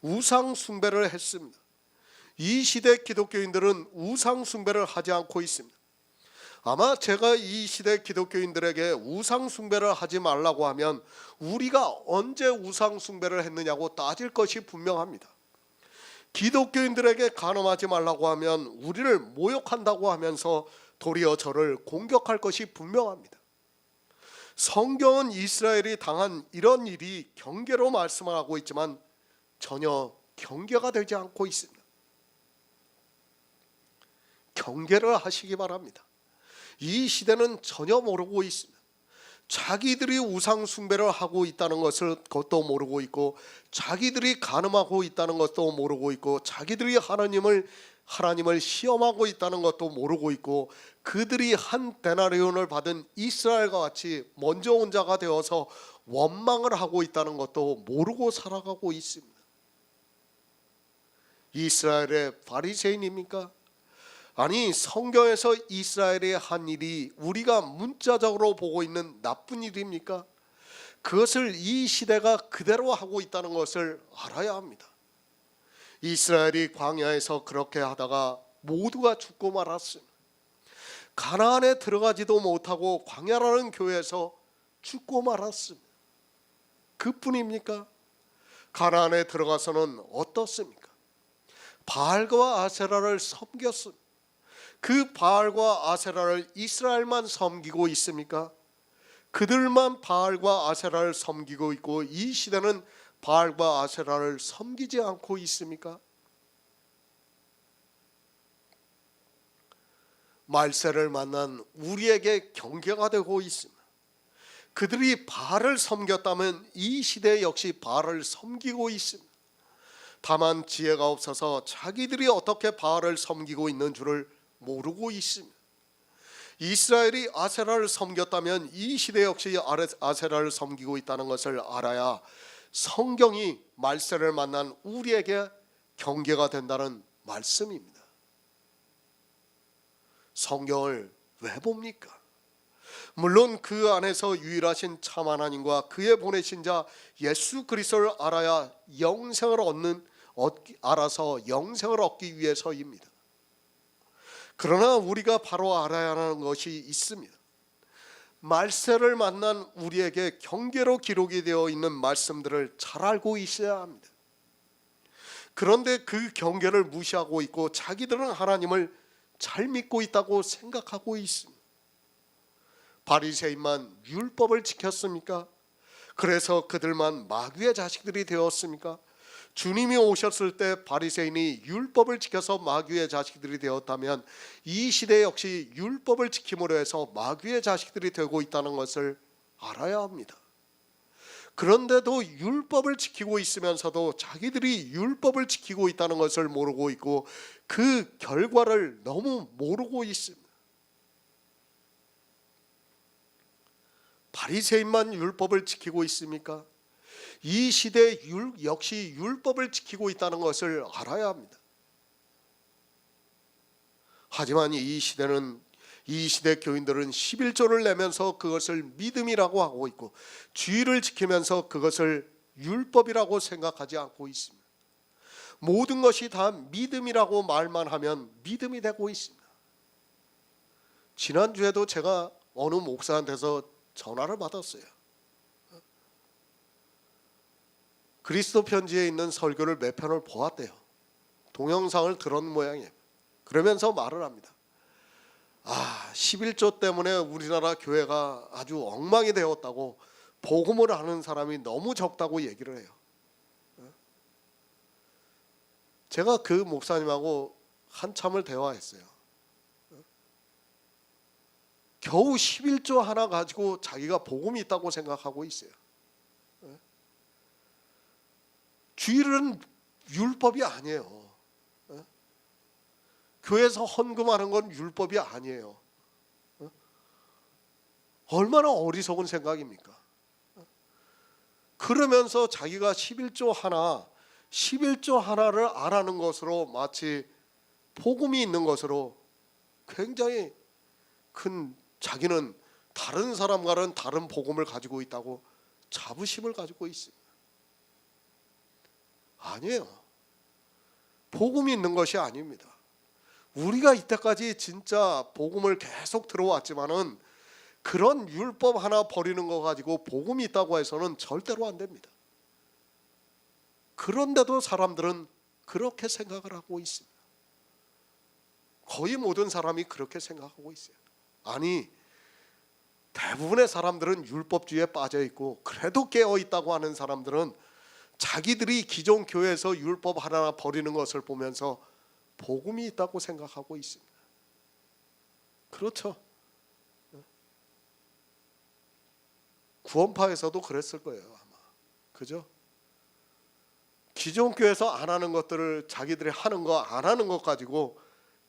우상 숭배를 했습니다. 이 시대 기독교인들은 우상 숭배를 하지 않고 있습니다. 아마 제가 이 시대 기독교인들에게 우상 숭배를 하지 말라고 하면 우리가 언제 우상 숭배를 했느냐고 따질 것이 분명합니다. 기독교인들에게 간음하지 말라고 하면 우리를 모욕한다고 하면서 도리어 저를 공격할 것이 분명합니다. 성경은 이스라엘이 당한 이런 일이 경계로 말씀을 하고 있지만 전혀 경계가 되지 않고 있습니다. 경계를 하시기 바랍니다. 이 시대는 전혀 모르고 있습니다. 자기들이 우상 숭배를 하고 있다는 것도 모르고 있고 자기들이 간음하고 있다는 것도 모르고 있고 자기들이 하나님을 시험하고 있다는 것도 모르고 있고 그들이 한 데나리온을 받은 이스라엘과 같이 먼저 온 자가 되어서 원망을 하고 있다는 것도 모르고 살아가고 있습니다. 이스라엘의 바리새인입니까? 아니, 성경에서 이스라엘의 한 일이 우리가 문자적으로 보고 있는 나쁜 일입니까? 그것을 이 시대가 그대로 하고 있다는 것을 알아야 합니다. 이스라엘이 광야에서 그렇게 하다가 모두가 죽고 말았습니다. 가나안에 들어가지도 못하고 광야라는 교회에서 죽고 말았습니다. 그뿐입니까? 가나안에 들어가서는 어떻습니까? 바알과 아세라를 섬겼습니다. 그 바알과 아세라를 이스라엘만 섬기고 있습니까? 그들만 바알과 아세라를 섬기고 있고 이 시대는 바알과 아세라를 섬기지 않고 있습니까? 말세를 만난 우리에게 경계가 되고 있습니다. 그들이 바알을 섬겼다면 이 시대 역시 바알을 섬기고 있습니다. 다만 지혜가 없어서 자기들이 어떻게 바알을 섬기고 있는 줄을 모르고 있습니다. 이스라엘이 아세라를 섬겼다면 이 시대 역시 아세라를 섬기고 있다는 것을 알아야 성경이 말세를 만난 우리에게 경계가 된다는 말씀입니다. 성경을 왜 봅니까? 물론 그 안에서 유일하신 참 하나님과 그의 보내신 자 예수 그리스도를 알아야 알아서 영생을 얻기 위해서입니다. 그러나 우리가 바로 알아야 하는 것이 있습니다. 말세를 만난 우리에게 경계로 기록이 되어 있는 말씀들을 잘 알고 있어야 합니다. 그런데 그 경계를 무시하고 있고 자기들은 하나님을 잘 믿고 있다고 생각하고 있습니다. 바리새인만 율법을 지켰습니까? 그래서 그들만 마귀의 자식들이 되었습니까? 주님이 오셨을 때 바리새인이 율법을 지켜서 마귀의 자식들이 되었다면 이 시대 역시 율법을 지킴으로 해서 마귀의 자식들이 되고 있다는 것을 알아야 합니다. 그런데도 율법을 지키고 있으면서도 자기들이 율법을 지키고 있다는 것을 모르고 있고 그 결과를 너무 모르고 있습니다. 바리새인만 율법을 지키고 있습니까? 이 시대 역시 율법을 지키고 있다는 것을 알아야 합니다. 하지만 이 시대 교인들은 11조를 내면서 그것을 믿음이라고 하고 있고 주의를 지키면서 그것을 율법이라고 생각하지 않고 있습니다. 모든 것이 다 믿음이라고 말만 하면 믿음이 되고 있습니다. 지난주에도 제가 어느 목사한테서 전화를 받았어요. 그리스도 편지에 있는 설교를 몇 편을 보았대요. 동영상을 들은 모양이에요. 그러면서 말을 합니다. 11조 때문에 우리나라 교회가 아주 엉망이 되었다고, 복음을 하는 사람이 너무 적다고 얘기를 해요. 제가 그 목사님하고 한참을 대화했어요. 겨우 11조 하나 가지고 자기가 복음이 있다고 생각하고 있어요. 주일은 율법이 아니에요. 교회에서 헌금하는 건 율법이 아니에요. 얼마나 어리석은 생각입니까? 그러면서 자기가 11조 하나를 안 하는 것으로 마치 복음이 있는 것으로 굉장히 큰, 자기는 다른 사람과는 다른 복음을 가지고 있다고 자부심을 가지고 있습니다. 아니에요. 복음이 있는 것이 아닙니다. 우리가 이때까지 진짜 복음을 계속 들어왔지만은 그런 율법 하나 버리는 거 가지고 복음이 있다고 해서는 절대로 안 됩니다. 그런데도 사람들은 그렇게 생각을 하고 있습니다. 거의 모든 사람이 그렇게 생각하고 있어요. 아니, 대부분의 사람들은 율법주의에 빠져 있고 그래도 깨어 있다고 하는 사람들은 자기들이 기존 교회에서 율법 하나 버리는 것을 보면서 복음이 있다고 생각하고 있습니다. 그렇죠? 구원파에서도 그랬을 거예요, 아마. 그죠? 기존 교회에서 안 하는 것들을 자기들이 하는 거, 안 하는 것 가지고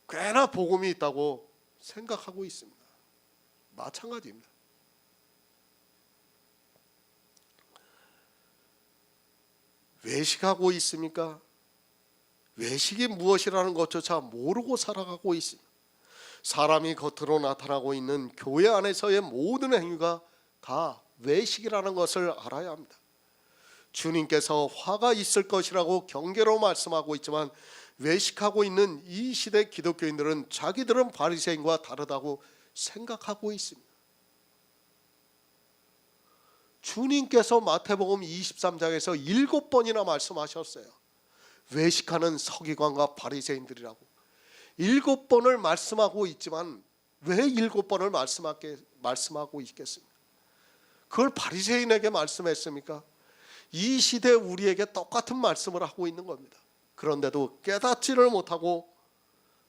꽤나 복음이 있다고 생각하고 있습니다. 마찬가지입니다. 외식하고 있습니까? 외식이 무엇이라는 것조차 모르고 살아가고 있습니다. 사람이 겉으로 나타나고 있는 교회 안에서의 모든 행위가 다 외식이라는 것을 알아야 합니다. 주님께서 화가 있을 것이라고 경계로 말씀하고 있지만 외식하고 있는 이 시대 기독교인들은 자기들은 바리새인과 다르다고 생각하고 있습니다. 주님께서 마태복음 23장에서 7번이나 말씀하셨어요. 외식하는 서기관과 바리새인들이라고 7번을 말씀하고 있지만 왜 7번을 말씀하고 있겠습니까? 그걸 바리새인에게 말씀했습니까? 이 시대 우리에게 똑같은 말씀을 하고 있는 겁니다. 그런데도 깨닫지를 못하고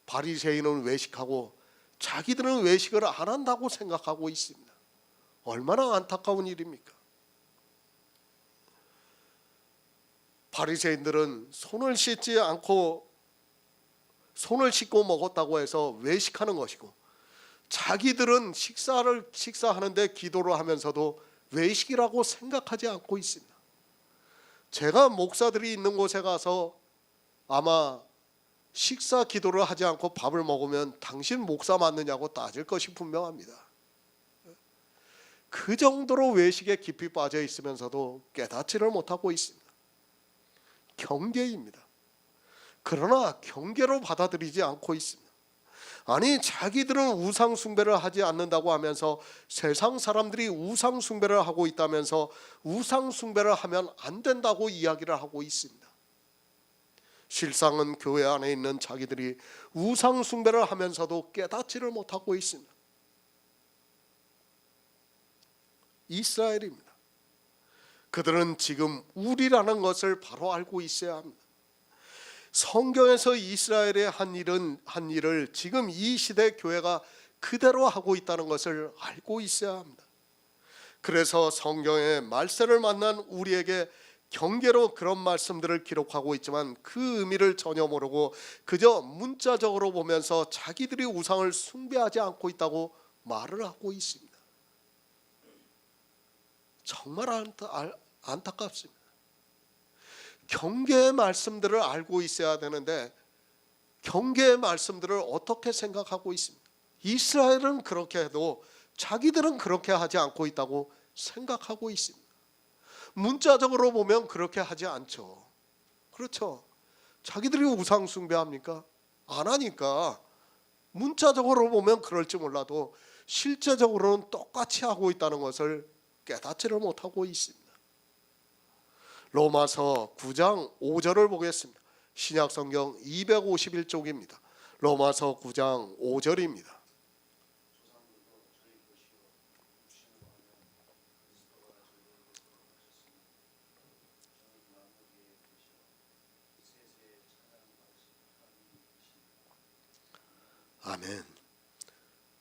바리새인은 외식하고 자기들은 외식을 안 한다고 생각하고 있습니다. 얼마나 안타까운 일입니까? 바리새인들은 손을 씻고 먹었다고 해서 외식하는 것이고 자기들은 식사하는데 기도를 하면서도 외식이라고 생각하지 않고 있습니다. 제가 목사들이 있는 곳에 가서 아마 식사 기도를 하지 않고 밥을 먹으면 당신 목사 맞느냐고 따질 것이 분명합니다. 그 정도로 외식에 깊이 빠져 있으면서도 깨닫지를 못하고 있습니다. 경계입니다. 그러나 경계로 받아들이지 않고 있습니다. 아니 자기들은 우상 숭배를 하지 않는다고 하면서 세상 사람들이 우상 숭배를 하고 있다면서 우상 숭배를 하면 안 된다고 이야기를 하고 있습니다. 실상은 교회 안에 있는 자기들이 우상 숭배를 하면서도 깨닫지를 못하고 있습니다. 이스라엘입니다. 그들은 지금 우리라는 것을 바로 알고 있어야 합니다. 성경에서 이스라엘의 한 일을 지금 이 시대 교회가 그대로 하고 있다는 것을 알고 있어야 합니다. 그래서 성경의 말세를 만난 우리에게 경계로 그런 말씀들을 기록하고 있지만 그 의미를 전혀 모르고 그저 문자적으로 보면서 자기들이 우상을 숭배하지 않고 있다고 말을 하고 있습니다. 정말 안타깝습니다. 경계의 말씀들을 알고 있어야 되는데 경계의 말씀들을 어떻게 생각하고 있습니까? 이스라엘은 그렇게 해도 자기들은 그렇게 하지 않고 있다고 생각하고 있습니다. 문자적으로 보면 그렇게 하지 않죠. 그렇죠. 자기들이 우상 숭배합니까? 안 하니까. 문자적으로 보면 그럴지 몰라도 실제적으로는 똑같이 하고 있다는 것을 깨닫지를 못하고 있습니다. 로마서 9장 5절을 보겠습니다. 신약성경 251쪽입니다. 로마서 9장 5절입니다. 아멘.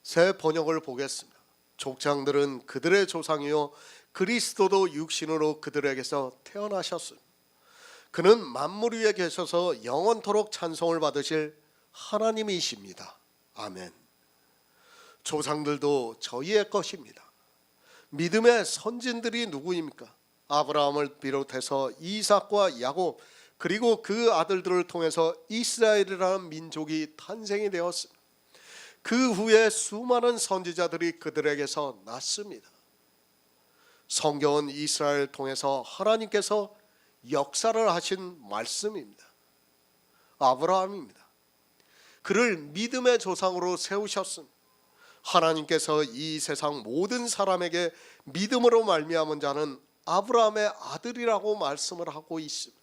새 번역을 보겠습니다. 족장들은 그들의 조상이요 그리스도도 육신으로 그들에게서 태어나셨습니다. 그는 만물 위에 계셔서 영원토록 찬송을 받으실 하나님이십니다. 아멘. 조상들도 저희의 것입니다. 믿음의 선진들이 누구입니까? 아브라함을 비롯해서 이삭과 야곱 그리고 그 아들들을 통해서 이스라엘이라는 민족이 탄생이 되었습니다. 그 후에 수많은 선지자들이 그들에게서 났습니다. 성경은 이스라엘을 통해서 하나님께서 역사를 하신 말씀입니다. 아브라함입니다. 그를 믿음의 조상으로 세우셨습니다. 하나님께서 이 세상 모든 사람에게 믿음으로 말미암은 자는 아브라함의 아들이라고 말씀을 하고 있습니다.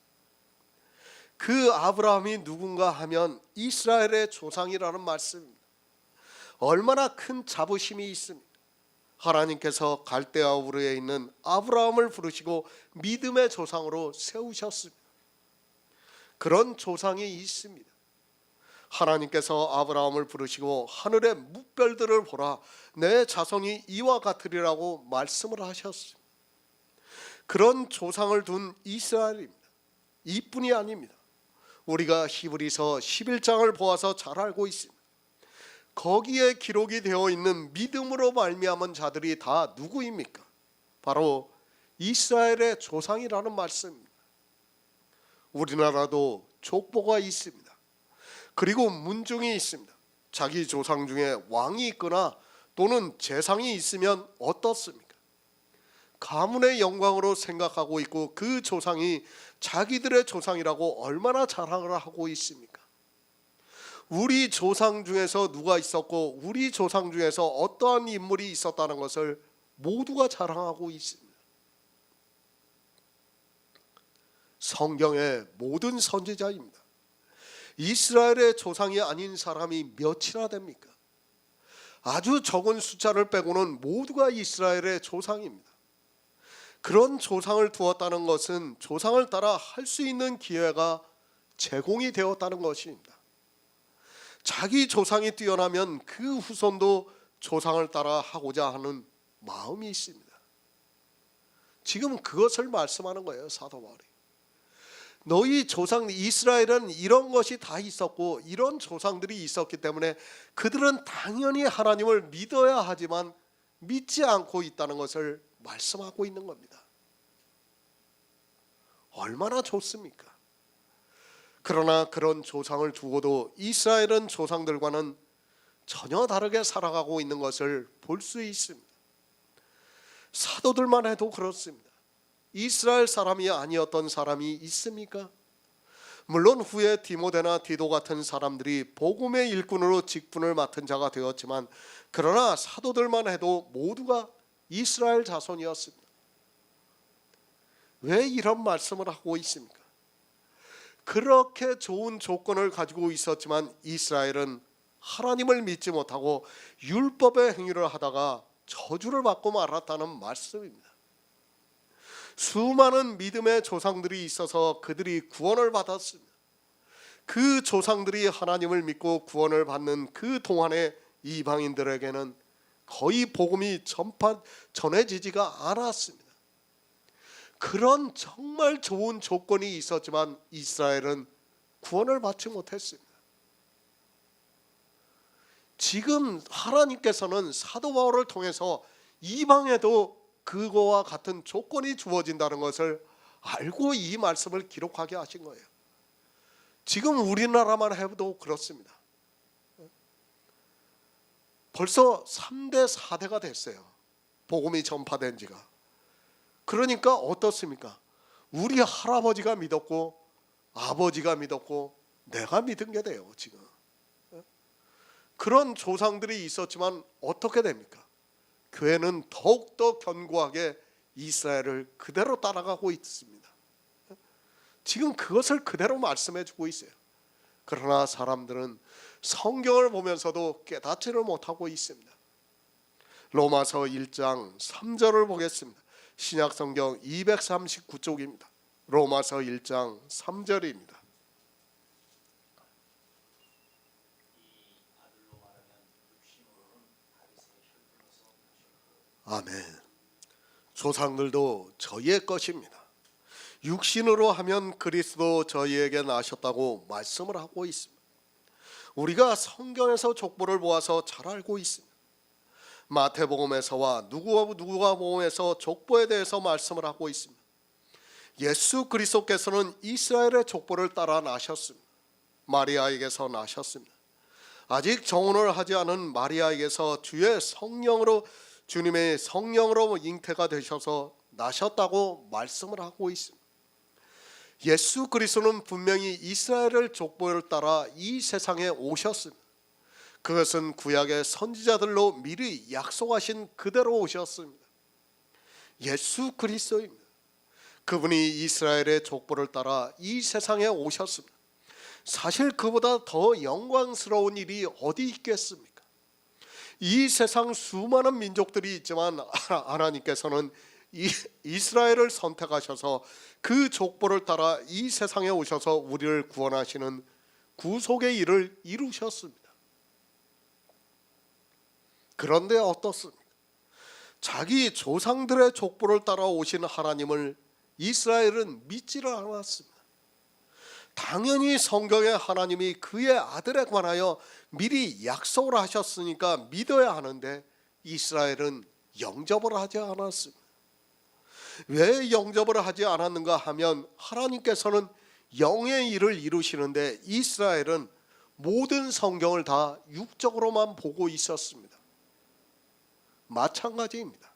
그 아브라함이 누군가 하면 이스라엘의 조상이라는 말씀입니다. 얼마나 큰 자부심이 있습니까? 하나님께서 갈대아 우르에 있는 아브라함을 부르시고 믿음의 조상으로 세우셨습니다. 그런 조상이 있습니다. 하나님께서 아브라함을 부르시고 하늘의 뭇별들을 보라 내 자손이 이와 같으리라고 말씀을 하셨습니다. 그런 조상을 둔 이스라엘입니다. 이뿐이 아닙니다. 우리가 히브리서 11장을 보아서 잘 알고 있습니다. 거기에 기록이 되어 있는 믿음으로 말미암은 자들이 다 누구입니까? 바로 이스라엘의 조상이라는 말씀입니다. 우리나라도 족보가 있습니다. 그리고 문중이 있습니다. 자기 조상 중에 왕이 있거나 또는 재상이 있으면 어떻습니까? 가문의 영광으로 생각하고 있고 그 조상이 자기들의 조상이라고 얼마나 자랑을 하고 있습니까? 우리 조상 중에서 누가 있었고 우리 조상 중에서 어떠한 인물이 있었다는 것을 모두가 자랑하고 있습니다. 성경의 모든 선지자입니다. 이스라엘의 조상이 아닌 사람이 몇이나 됩니까? 아주 적은 숫자를 빼고는 모두가 이스라엘의 조상입니다. 그런 조상을 두었다는 것은 조상을 따라 할 수 있는 기회가 제공이 되었다는 것입니다. 자기 조상이 뛰어나면 그 후손도 조상을 따라 하고자 하는 마음이 있습니다. 지금 그것을 말씀하는 거예요, 사도 바울이. 너희 조상 이스라엘은 이런 것이 다 있었고 이런 조상들이 있었기 때문에 그들은 당연히 하나님을 믿어야 하지만 믿지 않고 있다는 것을 말씀하고 있는 겁니다. 얼마나 좋습니까? 그러나 그런 조상을 두고도 이스라엘은 조상들과는 전혀 다르게 살아가고 있는 것을 볼 수 있습니다. 사도들만 해도 그렇습니다. 이스라엘 사람이 아니었던 사람이 있습니까? 물론 후에 디모데나 디도 같은 사람들이 복음의 일꾼으로 직분을 맡은 자가 되었지만, 그러나 사도들만 해도 모두가 이스라엘 자손이었습니다. 왜 이런 말씀을 하고 있습니까? 그렇게 좋은 조건을 가지고 있었지만 이스라엘은 하나님을 믿지 못하고 율법의 행위를 하다가 저주를 받고 말았다는 말씀입니다. 수많은 믿음의 조상들이 있어서 그들이 구원을 받았습니다. 그 조상들이 하나님을 믿고 구원을 받는 그 동안에 이방인들에게는 거의 복음이 전해지지가 않았습니다. 그런 정말 좋은 조건이 있었지만 이스라엘은 구원을 받지 못했습니다. 지금 하나님께서는 사도 바울을 통해서 이방에도 그거와 같은 조건이 주어진다는 것을 알고 이 말씀을 기록하게 하신 거예요. 지금 우리나라만 해도 그렇습니다. 벌써 3대 4대가 됐어요. 복음이 전파된 지가. 그러니까 어떻습니까? 우리 할아버지가 믿었고 아버지가 믿었고 내가 믿은 게 돼요. 지금 그런 조상들이 있었지만 어떻게 됩니까? 교회는 더욱더 견고하게 이스라엘을 그대로 따라가고 있습니다. 지금 그것을 그대로 말씀해 주고 있어요. 그러나 사람들은 성경을 보면서도 깨닫지를 못하고 있습니다. 로마서 1장 3절을 보겠습니다. 신약성경 239쪽입니다. 로마서 1장 3절입니다. 아멘. 조상들도 저희의 것입니다. 육신으로 하면 그리스도 저희에게 나셨다고 말씀을 하고 있습니다. 우리가 성경에서 족보를 보아서 잘 알고 있습니다. 마태복음에서와 누가복음에서 족보에 대해서 말씀을 하고 있습니다. 예수 그리스도께서는 이스라엘의 족보를 따라 나셨습니다. 마리아에게서 나셨습니다. 아직 정혼을 하지 않은 마리아에게서 주님의 성령으로 잉태가 되셔서 나셨다고 말씀을 하고 있습니다. 예수 그리스도는 분명히 이스라엘의 족보를 따라 이 세상에 오셨습니다. 그것은 구약의 선지자들로 미리 약속하신 그대로 오셨습니다. 예수 그리스도입니다. 그분이 이스라엘의 족보를 따라 이 세상에 오셨습니다. 사실 그보다 더 영광스러운 일이 어디 있겠습니까? 이 세상 수많은 민족들이 있지만 하나님께서는 이스라엘을 선택하셔서 그 족보를 따라 이 세상에 오셔서 우리를 구원하시는 구속의 일을 이루셨습니다. 그런데 어떻습니까? 자기 조상들의 족보를 따라 오신 하나님을 이스라엘은 믿지를 않았습니다. 당연히 성경에 하나님이 그의 아들에 관하여 미리 약속을 하셨으니까 믿어야 하는데 이스라엘은 영접을 하지 않았습니다. 왜 영접을 하지 않았는가 하면 하나님께서는 영의 일을 이루시는데 이스라엘은 모든 성경을 다 육적으로만 보고 있었습니다. 마찬가지입니다.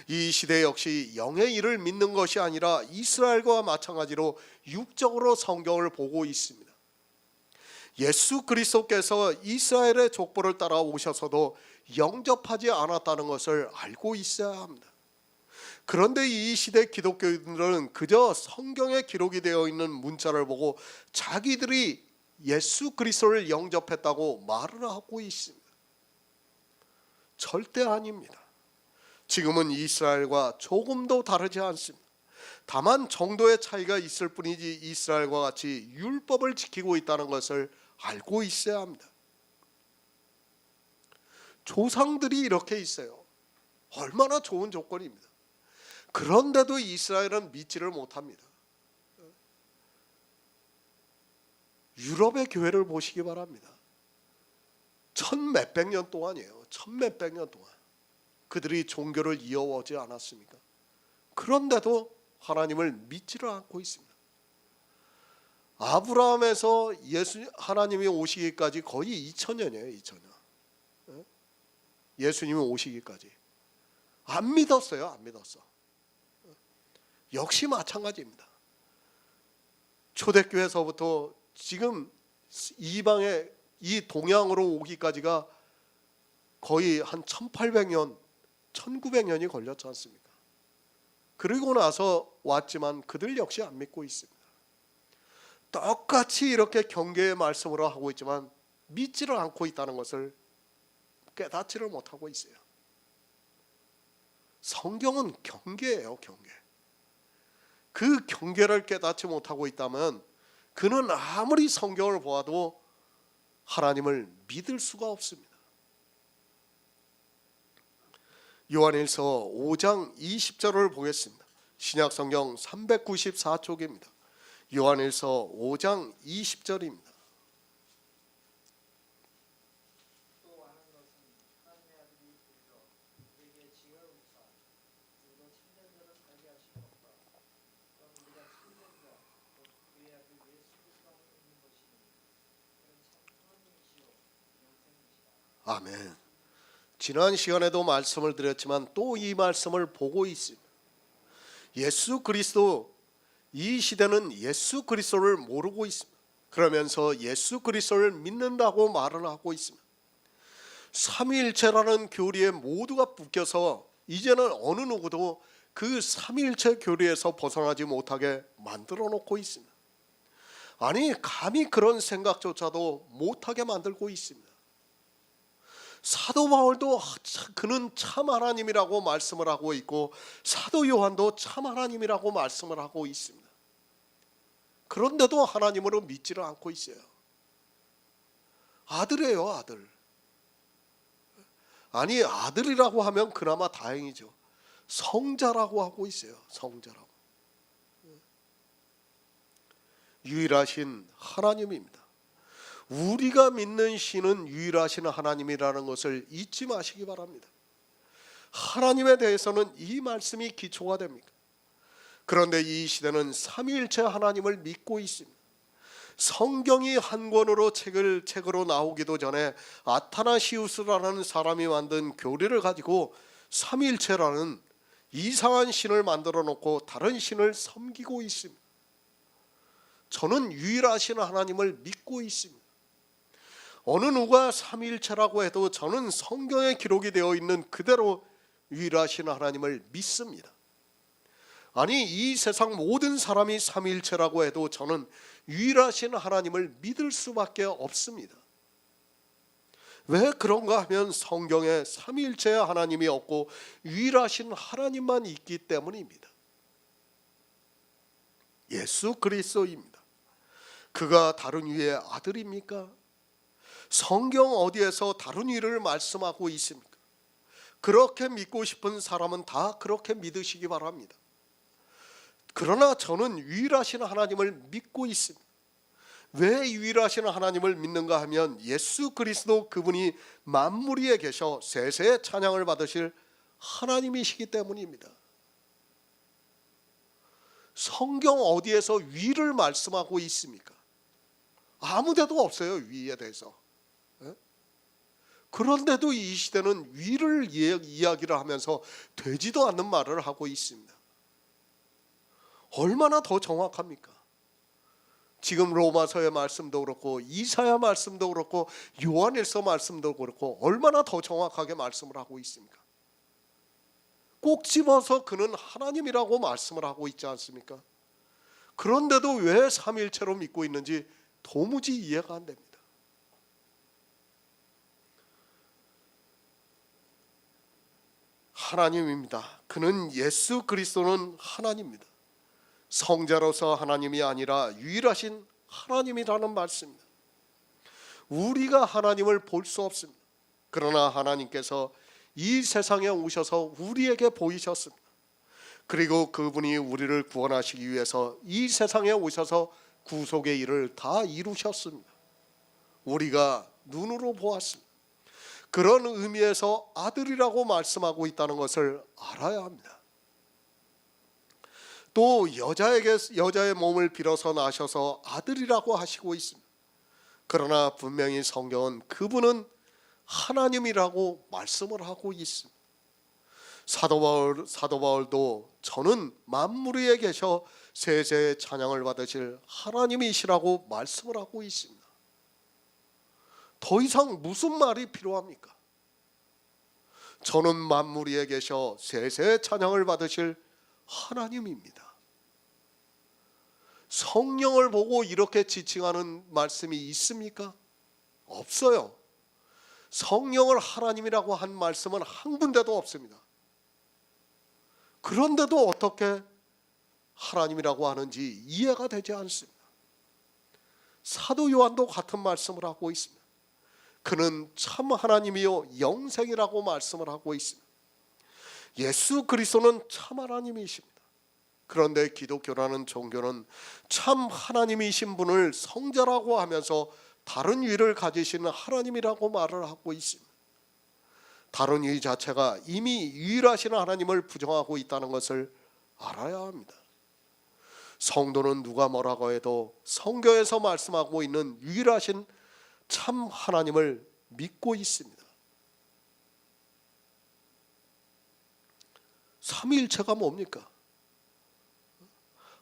이 시대 역시 영의 일을 믿는 것이 아니라 이스라엘과 마찬가지로 육적으로 성경을 보고 있습니다. 예수 그리스도께서 이스라엘의 족보를 따라 오셔서도 영접하지 않았다는 것을 알고 있어야 합니다. 그런데 이 시대 기독교인들은 그저 성경에 기록이 되어 있는 문자를 보고 자기들이 예수 그리스도를 영접했다고 말을 하고 있습니다. 절대 아닙니다. 지금은 이스라엘과 조금도 다르지 않습니다. 다만 정도의 차이가 있을 뿐이지 이스라엘과 같이 율법을 지키고 있다는 것을 알고 있어야 합니다. 조상들이 이렇게 있어요. 얼마나 좋은 조건입니다. 그런데도 이스라엘은 믿지를 못합니다. 유럽의 교회를 보시기 바랍니다. 천몇백 년 동안이에요. 천몇백 년 동안 그들이 종교를 이어오지 않았습니까? 그런데도 하나님을 믿지를 않고 있습니다. 아브라함에서 하나님이 오시기까지 거의 2000년이에요. 2000년. 예수님이 오시기까지 안 믿었어요. 안 믿었어. 역시 마찬가지입니다. 초대교회에서부터 지금 이방에 이 동양으로 오기까지가 거의 한 1800년, 1900년이 걸렸지 않습니까? 그리고 나서 왔지만 그들 역시 안 믿고 있습니다. 똑같이 이렇게 경계의 말씀으로 하고 있지만 믿지를 않고 있다는 것을 깨닫지를 못하고 있어요. 성경은 경계예요, 경계. 그 경계를 깨닫지 못하고 있다면 그는 아무리 성경을 보아도 하나님을 믿을 수가 없습니다. 요한일서 5장 20절을 보겠습니다. 신약성경 394쪽입니다. 요한일서 5장 20절입니다. 아멘. 지난 시간에도 말씀을 드렸지만 또 이 말씀을 보고 있습니다. 예수 그리스도, 이 시대는 예수 그리스도를 모르고 있습니다. 그러면서 예수 그리스도를 믿는다고 말을 하고 있습니다. 삼위일체라는 교리에 모두가 묶여서 이제는 어느 누구도 그 삼위일체 교리에서 벗어나지 못하게 만들어 놓고 있습니다. 아니, 감히 그런 생각조차도 못하게 만들고 있습니다. 사도 바울도 그는 참 하나님이라고 말씀을 하고 있고 사도 요한도 참 하나님이라고 말씀을 하고 있습니다. 그런데도 하나님으로 믿지를 않고 있어요. 아들이에요, 아들. 아니, 아들이라고 하면 그나마 다행이죠. 성자라고 하고 있어요. 성자라고. 유일하신 하나님입니다. 우리가 믿는 신은 유일하신 하나님이라는 것을 잊지 마시기 바랍니다. 하나님에 대해서는 이 말씀이 기초가 됩니까? 그런데 이 시대는 삼위일체 하나님을 믿고 있습니다. 성경이 한 권으로 책으로 나오기도 전에 아타나시우스라는 사람이 만든 교리를 가지고 삼위일체라는 이상한 신을 만들어 놓고 다른 신을 섬기고 있습니다. 저는 유일하신 하나님을 믿고 있습니다. 어느 누가 삼위일체라고 해도 저는 성경에 기록이 되어 있는 그대로 유일하신 하나님을 믿습니다. 아니, 이 세상 모든 사람이 삼위일체라고 해도 저는 유일하신 하나님을 믿을 수밖에 없습니다. 왜 그런가 하면 성경에 삼위일체의 하나님이 없고 유일하신 하나님만 있기 때문입니다. 예수 그리스도입니다. 그가 다른 이의 아들입니까? 성경 어디에서 다른 이를 말씀하고 있습니까? 그렇게 믿고 싶은 사람은 다 그렇게 믿으시기 바랍니다. 그러나 저는 유일하신 하나님을 믿고 있습니다. 왜 유일하신 하나님을 믿는가 하면 예수 그리스도 그분이 만물 위에 계셔 세세의 찬양을 받으실 하나님이시기 때문입니다. 성경 어디에서 위를 말씀하고 있습니까? 아무 데도 없어요, 위에 대해서. 그런데도 이 시대는 위를 이야기를 하면서 되지도 않는 말을 하고 있습니다. 얼마나 더 정확합니까? 지금 로마서의 말씀도 그렇고 이사야 말씀도 그렇고 요한일서 말씀도 그렇고 얼마나 더 정확하게 말씀을 하고 있습니까? 꼭 집어서 그는 하나님이라고 말씀을 하고 있지 않습니까? 그런데도 왜 삼위일체로 믿고 있는지 도무지 이해가 안 됩니다. 하나님입니다. 그는 예수 그리스도는 하나님입니다. 성자로서 하나님이 아니라 유일하신 하나님이라는 말씀입니다. 우리가 하나님을 볼 수 없습니다. 그러나 하나님께서 이 세상에 오셔서 우리에게 보이셨습니다. 그리고 그분이 우리를 구원하시기 위해서 이 세상에 오셔서 구속의 일을 다 이루셨습니다. 우리가 눈으로 보았습니다. 그런 의미에서 아들이라고 말씀하고 있다는 것을 알아야 합니다. 또 여자의 몸을 빌어서 나셔서 아들이라고 하시고 있습니다. 그러나 분명히 성경은 그분은 하나님이라고 말씀을 하고 있습니다. 사도 바울도 저는 만물 위에 계셔 세세의 찬양을 받으실 하나님이시라고 말씀을 하고 있습니다. 더 이상 무슨 말이 필요합니까? 저는 만물 위에 계셔 세세의 찬양을 받으실 하나님입니다. 성령을 보고 이렇게 지칭하는 말씀이 있습니까? 없어요. 성령을 하나님이라고 한 말씀은 한 군데도 없습니다. 그런데도 어떻게 하나님이라고 하는지 이해가 되지 않습니다. 사도 요한도 같은 말씀을 하고 있습니다. 그는 참 하나님이요 영생이라고 말씀을 하고 있습니다. 예수 그리스도는 참 하나님이십니다. 그런데 기독교라는 종교는 참 하나님이신 분을 성자라고 하면서 다른 위를 가지시는 하나님이라고 말을 하고 있습니다. 다른 위 자체가 이미 유일하신 하나님을 부정하고 있다는 것을 알아야 합니다. 성도는 누가 뭐라고 해도 성경에서 말씀하고 있는 유일하신 참 하나님을 믿고 있습니다. 삼위일체가 뭡니까?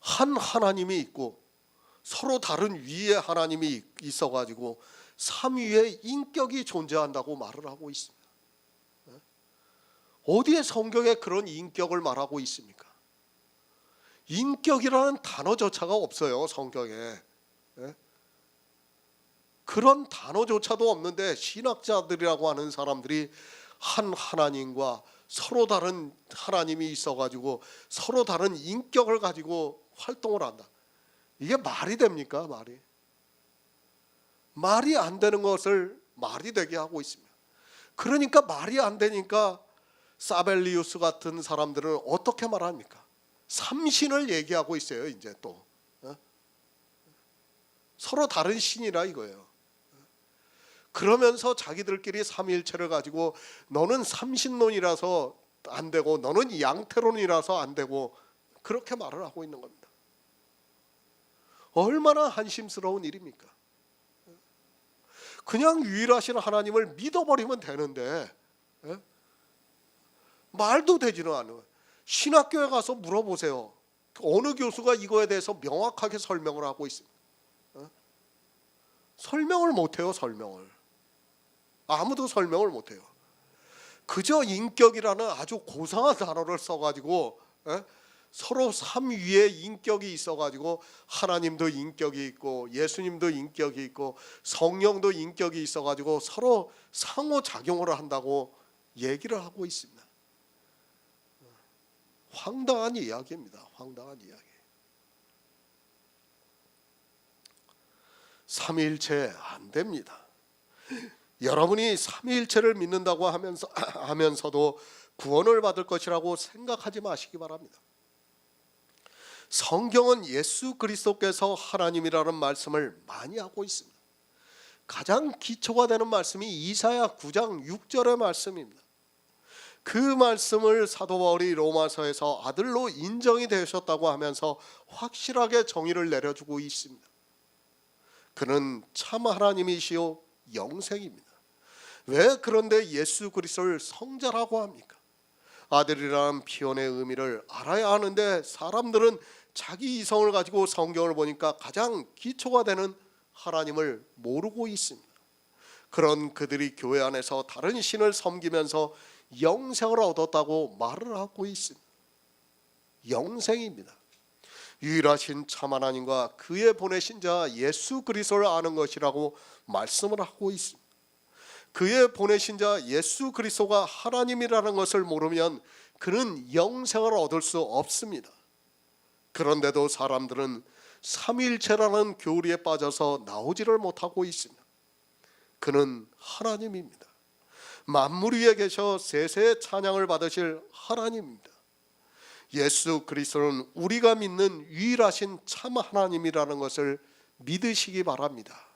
한 하나님이 있고 서로 다른 위에 하나님이 있어가지고 삼위의 인격이 존재한다고 말을 하고 있습니다. 어디에 성경에 그런 인격을 말하고 있습니까? 인격이라는 단어조차가 없어요, 성경에. 그런 단어조차도 없는데 신학자들이라고 하는 사람들이 한 하나님과 서로 다른 하나님이 있어가지고 서로 다른 인격을 가지고 활동을 한다. 이게 말이 됩니까? 말이 안 되는 것을 말이 되게 하고 있습니다. 그러니까 말이 안 되니까 사벨리우스 같은 사람들은 어떻게 말합니까? 삼신을 얘기하고 있어요. 이제 또 서로 다른 신이라 이거예요. 그러면서 자기들끼리 삼위일체를 가지고 너는 삼신론이라서 안 되고 너는 양태론이라서 안 되고 그렇게 말을 하고 있는 겁니다. 얼마나 한심스러운 일입니까? 그냥 유일하신 하나님을 믿어버리면 되는데 말도 되지는 않아요. 신학교에 가서 물어보세요. 어느 교수가 이거에 대해서 명확하게 설명을 하고 있습니다. 설명을 못해요. 아무도 설명을 못해요. 그저 인격이라는 아주 고상한 단어를 써가지고 서로 삼위의 인격이 있어가지고 하나님도 인격이 있고 예수님도 인격이 있고 성령도 인격이 있어가지고 서로 상호작용을 한다고 얘기를 하고 있습니다. 황당한 이야기입니다. 황당한 이야기. 삼위일체 안 됩니다. 여러분이 삼위일체를 믿는다고 하면서도 구원을 받을 것이라고 생각하지 마시기 바랍니다. 성경은 예수 그리스도께서 하나님이라는 말씀을 많이 하고 있습니다. 가장 기초가 되는 말씀이 이사야 9장 6절의 말씀입니다. 그 말씀을 사도 바울이 로마서에서 아들로 인정이 되셨다고 하면서 확실하게 정의를 내려주고 있습니다. 그는 참 하나님이시요 영생입니다. 왜 그런데 예수 그리스도를 성자라고 합니까? 아들이라는 표현의 의미를 알아야 하는데 사람들은 자기 이성을 가지고 성경을 보니까 가장 기초가 되는 하나님을 모르고 있습니다. 그런 그들이 교회 안에서 다른 신을 섬기면서 영생을 얻었다고 말을 하고 있습니다. 영생입니다. 유일하신 참 하나님과 그의 보내신 자 예수 그리스도를 아는 것이라고 말씀을 하고 있습니다. 그의 보내신 자 예수 그리스도가 하나님이라는 것을 모르면 그는 영생을 얻을 수 없습니다. 그런데도 사람들은 삼위일체라는 교리에 빠져서 나오지를 못하고 있습니다. 그는 하나님입니다. 만물 위에 계셔 세세의 찬양을 받으실 하나님입니다. 예수 그리스도는 우리가 믿는 유일하신 참 하나님이라는 것을 믿으시기 바랍니다.